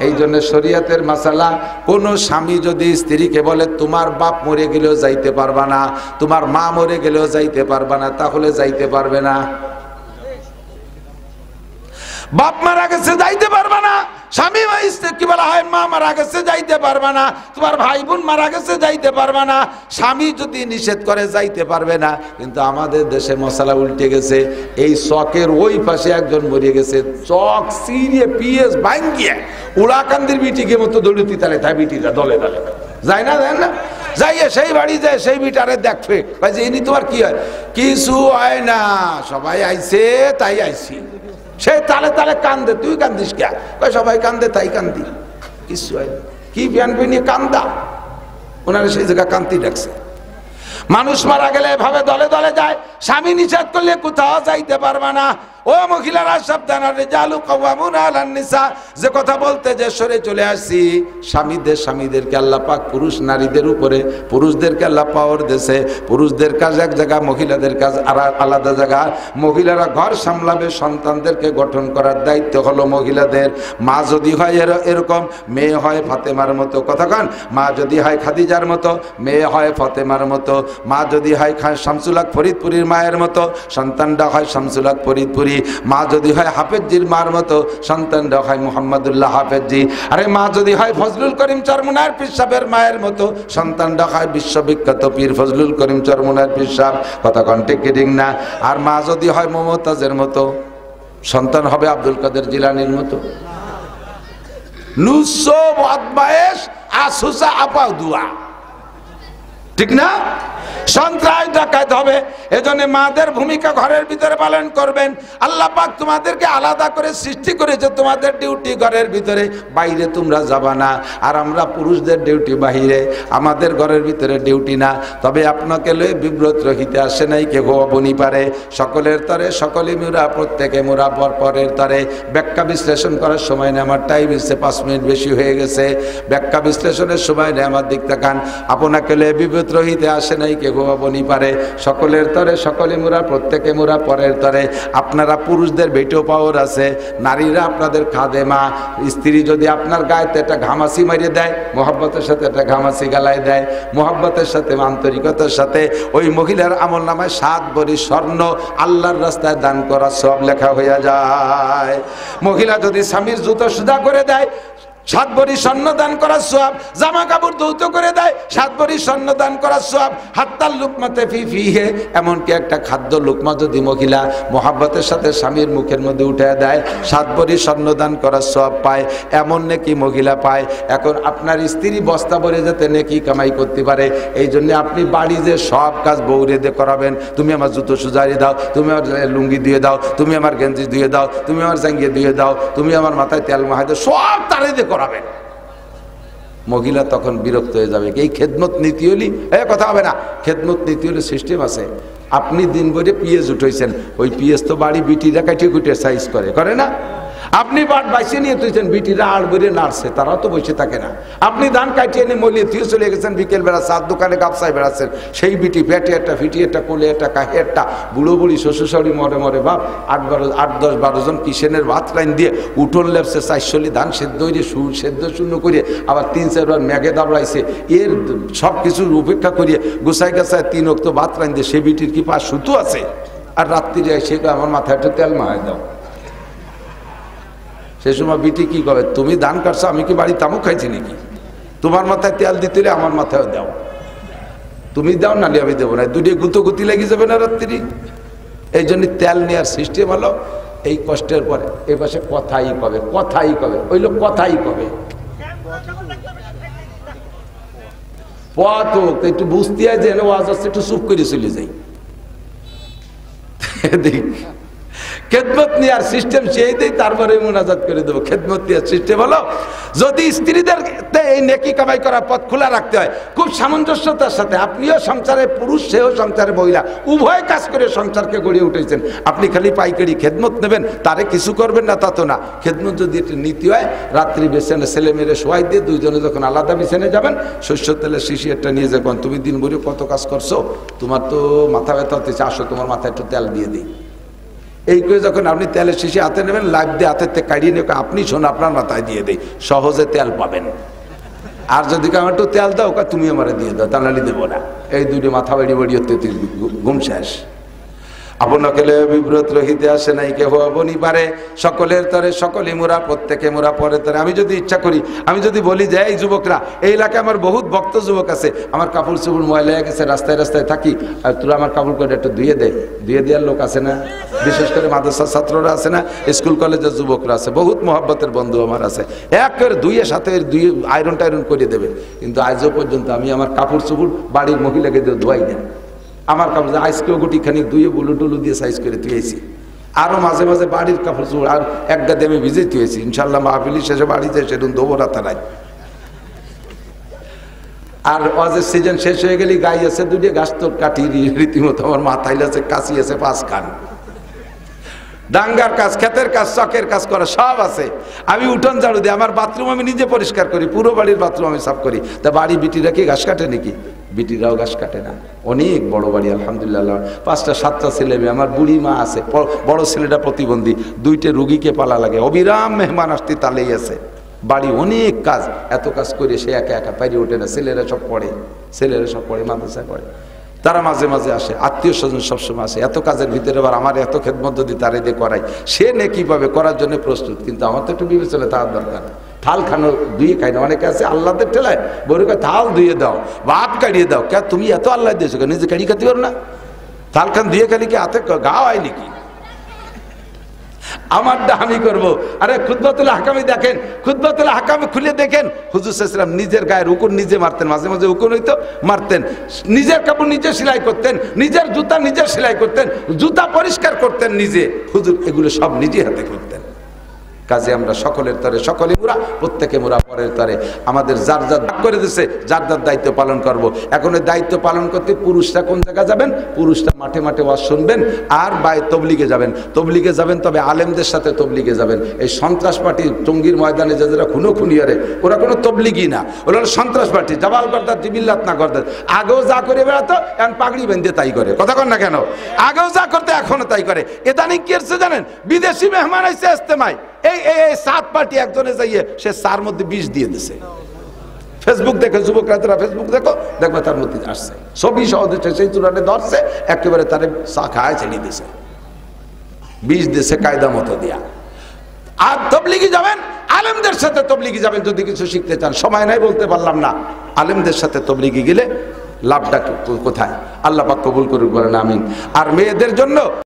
এই জন্য শরীয়তের মাসালা, কোন স্বামী যদি স্ত্রীকে বলে তোমার বাপ মরে গেলেও যাইতে পারবা না, তোমার মা মরে গেলেও যাইতে পারবা না, তাহলে যাইতে পারবে না। বাপ মারা গেছে যাইতে পারবা না, স্বামী বা স্ত্রী কি বলা হয়, মা মারা গেছে যাইতে পারবা না, তোমার ভাই বোন মারা গেছে যাইতে পারবা না। স্বামী যদি নিষেধ করে যাইতে পারবে না। কিন্তু আমাদের দেশে মশলা উল্টে গেছে। এই চকের ওই পাশে একজন মরে গেছে, চক সিরিয়ে পিএস ভাঙ্গিয়ে উড়াকান্দির বিটিকে মতো দৌড়িতে তালে তাই বিটিটা দলে দলে যায় না, দেন না। যাইয়ে সেই বাড়ি যায় সেই বিটারে দেখবে যে ইনি তোমার কি হয়, কিছু হয় না, সবাই আইছে তাই আইছি। সে তালে তালে কান্দে, তুই কান্দিস কে? সবাই কান্দে তাই কান্দি, কিছু হয় না। কি বিয়ান নিয়ে কান্দা, ওনারা সেই জায়গা কান্তি ডাকছে। মানুষ মারা গেলে এভাবে দলে দলে যায়, স্বামী নিষেধ করলে কোথাও যাইতে পারবে না। ও মহিলারা সাবধান, রিজালু কাওয়ামুনা আলান নিসা, যে কথা বলতে যে সরে চলে আসছি, স্বামীদেরকে আল্লাহ পাক পুরুষ নারীদের উপরে, পুরুষদেরকে আল্লাহ পাওয়ার দেশে, পুরুষদের কাজ এক জায়গা, মহিলাদের কাজ আর আলাদা জায়গা। মহিলারা ঘর সামলাবে, সন্তানদেরকে গঠন করার দায়িত্ব হলো মহিলাদের। মা যদি হয় এরকম, মেয়ে হয় ফাতেমার মতো, কথা কান, মা যদি হয় খাদিজার মতো, মেয়ে হয় ফাতেমার মতো। মা যদি হয় শামসুল হক ফরিদপুরীর মায়ের মতো, সন্তানটা হয় শামসুল হক ফরিদপুরী। মা যদি হয় হাফেজজির মার মতো, সন্তানটা হয় মুহাম্মদুল্লাহ হাফেজজি। আরে মা যদি হয় ফজলুল করিম চরমুনার পীর সাহেবের মায়ের মতো, সন্তানটা হয় বিশ্ববিখ্যাত পীর ফজলুল করিম চরমুনার পীর সাহেব, কথা কন ঠিক কি না? আর মা যদি হয় মমতাজের মতো, সন্তান হবে আব্দুল কাদের জিলানির মতো। নুসো বদমায়েশ আসুসা আপা দুয়া, ঠিক না? সন্ত্রাস ডাকাত হবে। এজন্য মাদের ভূমিকা ঘরের ভিতরে পালন করবেন। আল্লাহ পাক তোমাদেরকে আলাদা করে সৃষ্টি করেছে, তোমাদের ডিউটি ঘরের ভিতরে, বাইরে তোমরা যাবা না। আর আমরা পুরুষদের ডিউটি বাহিরে, আমাদের ঘরের ভিতরে ডিউটি না। তবে আপনাকে লয়ে বিব্রত রহিতে আসে নাই কে বনি পারে, সকলের তরে সকলে মুরা, প্রত্যেকে মুরা পরের তরে। ব্যাখ্যা বিশ্লেষণ করার সময় নেই, আমার টাইম এসে 5 মিনিট বেশি হয়ে গেছে। ব্যাখ্যা বিশ্লেষণের সময় নেই, আমার দিক তাকান। আপনাকে লয়ে বিব্রত রহিতে আসে নাই কে বনি পারে, সকলের তরে সকলে মুরা, প্রত্যেকে মুরা পরের তরে। আপনারা পুরুষদের বেটো পাওয়ার আছে, নারীরা আপনাদের খাদেমা। স্ত্রী যদি আপনার গায়েতে একটা ঘামাসি মারিয়ে দেয়, মোহাব্বতের সাথে একটা ঘামাসি গালায় দেয়, মোহাব্বতের সাথে আন্তরিকতার সাথে, ওই মহিলার আমল নামায় 7 ভরি স্বর্ণ আল্লাহর রাস্তায় দান করা সব লেখা হইয়া যায়। মহিলা যদি স্বামীর জুতো সুদা করে দেয়, 7 ভরি স্বর্ণ দান করার সওয়াব। জামা কাপড় ধৌত করে দেয়, 7 ভরি স্বর্ণ দান করার সওয়াব। হাত্তাল লুকমাতে ফি ফিহে, এমনকি একটা খাদ্য লুকমা যদি মহিলা মোহাব্বতের সাথে স্বামীর মুখের মধ্যে উঠে দেয়, 7 ভরি স্বর্ণ দান করার সওয়াব পায়। এমন নেকি মহিলা পায়। এখন আপনার স্ত্রী বস্তা ভরে যাতে নেকি কামাই করতে পারে, এই জন্য আপনি বাড়ি যে সব কাজ বউরে দিয়ে করাবেন। তুমি আমার জুতো সুজারি দাও, তুমি আমার লুঙ্গি দিয়ে দাও, তুমি আমার গেঞ্জি দিয়ে দাও, তুমি আমার জাঙ্গিয়ে দিয়ে দাও, তুমি আমার মাথায় তেল মাহাই দাও, সব তারে দিয়ে করাবেন। মহিলা তখন বিরক্ত হয়ে যাবে। এই খেদমত নীতি হলি কথা হবে না। খেদমত নীতি হলে সিস্টেম আছে। আপনি দিন ভরে পিএস উঠেছেন, ওই পিএস তো বাড়ি বিটিরা কাটিয়ে কুটিয়ে সাইজ করে না? আপনি বাট বাইসে নিয়ে তুইছেন, বিটিরা আড় বেড়ে নাড়ছে, তারাও তো বসে থাকে না। আপনি ধান কাটিয়ে নিয়ে মলিয়ে তুই চলে গেছেন, বিকেল বেলা 4 দোকানে গাপসায় বেড়াচ্ছেন, সেই বিটি পেটে একটা, ফিটি একটা, কোলে একটা, কাহে একটা, বুড়ো বুড়ি শ্বশুর শাশুড়ি মরে মরে বাপ 8-10-12 জন কিষেনের ভাত লাইন দিয়ে উঠোন লেপছে, 400 ধান সেদ্ধ হয়ে সেদ্ধ শূন্য করে আবার 3-4 বার ম্যাগে দাবড়াইছে। এর সব কিছুর উপেক্ষা করিয়ে গোসাই গাছায় 3 অক্ত ভাত লাইন দিয়ে, সে বিটির কি পা সুতো আছে? আর রাত্রি যায় সেটা আমার মাথায় একটু তেল মাহায় দাও। সেই সময় বিটি কি করে, তুমি ধান কাটছো, আমি কি বাড়ি তামুক খাইছি নাকি? তোমার মাথায় তেল দিতে হলে আমার মাথায় দাও, তুমি দাও, নালে আমি দেবো না। দুটি গুতি লেগে যাবে না রাত্রি। এই জন্য তেল নেওয়ার সিস্টেম হলো এই কষ্টের পরে এই পাশে কথাই কবে, ওই লোক কথাই কবে। পথ হোক একটু বুঝতে হয় যে ওয়াজ আসছে, একটু চুপ করে চলে যাই। দেখ খেদমত নেওয়ার সিস্টেম সেই দেয়, তারপরে মোনাজাত করে দেবো। খেদমত নেওয়ার সিস্টেম হলো, যদি স্ত্রীদের এই নেকি কামাই করার পথ খোলা রাখতে হয় খুব সামঞ্জস্যতার সাথে। আপনিও সংসারে পুরুষ, সেও সংসারে মহিলা, উভয় কাজ করে সংসারকে গড়িয়ে উঠেছেন। আপনি খালি পাইকারি খেদমত নেবেন, তারে কিছু করবেন না, তা তো না। খেদমত যদি একটু নীতি হয়, রাত্রি বেছেনে ছেলে মেয়েরে শোয়াই দিয়ে দুইজনে যখন আলাদা বিছানে যাবেন, শস্য তেলের শিশি একটা নিয়ে যাবেন। তুমি দিন ভরে কত কাজ করছো, তোমার তো মাথা ব্যথা হতেছে, আসো তোমার মাথায় একটু তেল দিয়ে দিই। এই করে যখন আপনি তেলের শিশি হাতে নেবেন, লাইভ দিয়ে হাতের থেকে কাড়িয়ে নেবে, আপনি শোন আপনার মাথায় দিয়ে দেই, সহজে তেল পাবেন। আর যদি আমার একটু তেল দাও, তুমি আমারে দিয়ে দাও, তাহলে দেবো না। এই দুটো মাথা বাড়ি বাড়ি হতে ঘুম শেষ। আপনাকে বিব্রত রহিতে আসে নাই কেহ বনি পারে, সকলের তরে সকলে মোরা, প্রত্যেকে মোরা পরে তরে। আমি যদি ইচ্ছা করি, আমি যদি বলি যে এই যুবকরা, এই এলাকায় আমার বহুত ভক্ত যুবক আছে, আমার কাপড় চোপড় ময়লা হয়ে গেছে, রাস্তায় রাস্তায় থাকি, আর তোরা আমার কাপড় করে একটু ধুয়ে দেয়, ধুয়ে দেওয়ার লোক আছে না? বিশেষ করে মাদ্রাসার ছাত্ররা আছে না, স্কুল কলেজের যুবকরা আছে, বহুত মহব্বতের বন্ধু আমার আছে, এক করে ধুয়ে সাথে ধুয়ে আয়রন টায়রন করে দেবে। কিন্তু আজও পর্যন্ত আমি আমার কাপড় চোপড় বাড়ির মহিলাকে দিয়ে ধোয়াই না। আমার কাপড় আজকেও গুটি খানিক ধুয়ে বুলু টুলু দিয়ে সাইজ করে ধুয়েছি। আরও মাঝে মাঝে বাড়ির কাপড় চোপড় আর এক গাদে আমি ভিজে ধুয়েছি। ইনশাল্লাহ মাহফিলি শেষে বাড়িতে সেদিন দেবো রাতা নাই। আর ওয়াজের সিজন শেষ হয়ে গেলে গাই আছে দুটো, গাছ তো কাটি রীতিমতো আমার মাথায় আছে, কাশি আছে 5 খান, ডাঙ্গার কাজ, ক্ষেতের কাজ, চকের কাজ করা সব আছে। আমি উঠোন ঝাড়ু দিই, আমার বাথরুম আমি নিজে পরিষ্কার করি, পুরো বাড়ির বাথরুম আমি সাফ করি। তা বাড়ি বিটিরা কি ঘাস কাটে নাকি? বিটিরাও ঘাস কাটে না। অনেক বড় বাড়ি আলহামদুলিল্লাহ, 5টা 7টা ছেলে মেয়ে, আমার বুড়ি মা আছে, বড় ছেলেটা প্রতিবন্ধী, 2টে রুগীকে পালা লাগে, অবিরাম মেহমান আসতে তালেই আছে। বাড়ি অনেক কাজ, এত কাজ করে সে একা একা পারি ওঠে না। ছেলেরা সব পড়ে, মাদ্রাসায় পড়ে, তারা মাঝে মাঝে আসে, আত্মীয় স্বজন সবসময় আসে। এত কাজের ভিতরে আবার আমার এত খেদমত যদি তারে দিয়ে করাই, সে নেকিভাবে করার জন্য প্রস্তুত। কিন্তু আমার তো একটু বিবেচনা তার দরকার। থাল খানো ধুয়ে খাই না, অনেকে আছে আল্লাহদের ঠেলায় বলে থাল ধুয়ে দাও, ভাত কাড়িয়ে দাও। কে তুমি এত আল্লাহ দিয়েছো, নিজে কাড়ি খাতে পারো না? থাল খান ধুয়ে খালি কি হাতে গা হয় নাকি? আমারটা আমি করবো। আরে খুতবাতুল হাকামে দেখেন, খুতবাতুল হাকামে খুলে দেখেন, হুজুর সাল্লাল্লাহু আলাইহি ওয়াসাল্লাম নিজের গায়ের উকুন নিজে মারতেন, মাঝে মাঝে উকুন হইতো মারতেন, নিজের কাপড় নিজে সেলাই করতেন, নিজের জুতা নিজে সেলাই করতেন, জুতা পরিষ্কার করতেন নিজে। হুজুর এগুলো সব নিজে হাতে করতেন। কাজে আমরা সকলের তরে সকলে মোরা, প্রত্যেকে মোরা পরের তরে। আমাদের যার যার ভাগ করে দিচ্ছে, যার যার দায়িত্ব পালন করব। এখন এই দায়িত্ব পালন করতে পুরুষরা কোন জায়গায় যাবেন? পুরুষরা মাঠে মাঠে ওয়াজ শুনবেন আর তবলিগে যাবেন। তবলিগে যাবেন, তবে আলেমদের সাথে তবলিগে যাবেন। এই সন্ত্রাস পার্টি টঙ্গীর ময়দানে যারা খুনি আরে, ওরা কোনো তবলিগই না, ওরা সন্ত্রাস পার্টি। জাবাল গর্দার জিবিল্লাত না গর্দার, আগেও যা করে বেড়াতো এখন পাগড়ি বেঁধে তাই করে। কথা কন না কেন? আগেও যা করতে এখনো তাই করে। ইদানিং কি হচ্ছে জানেন? বিদেশি মেহমান আইসে ইস্তেমায়, এই 7 পার্টি একজনে যাইয়ে সে 4 মধ্যে 20 দিয়ে দিছে। ফেসবুক দেখে যুবকরা, তারা ফেসবুক দেখো, দেখবে তার মধ্যে আসছে ছবি সহ দিচ্ছে, সেই চূড়ানে ধরছে, একেবারে তারে চা খায় ছেড়ে দিছে, 20 দিছে কায়দা মতো দিয়া। আর তবলিগি যাবেন, আলেমদের সাথে তবলিগি যাবেন যদি কিছু শিখতে চান। সময় নাই বলতে পারলাম না। আলেমদের সাথে তবলিগি গেলে লাভটা কোথায়? আল্লাহ পাক কবুল করুক, বলেন আমিন। আর মেয়েদের জন্য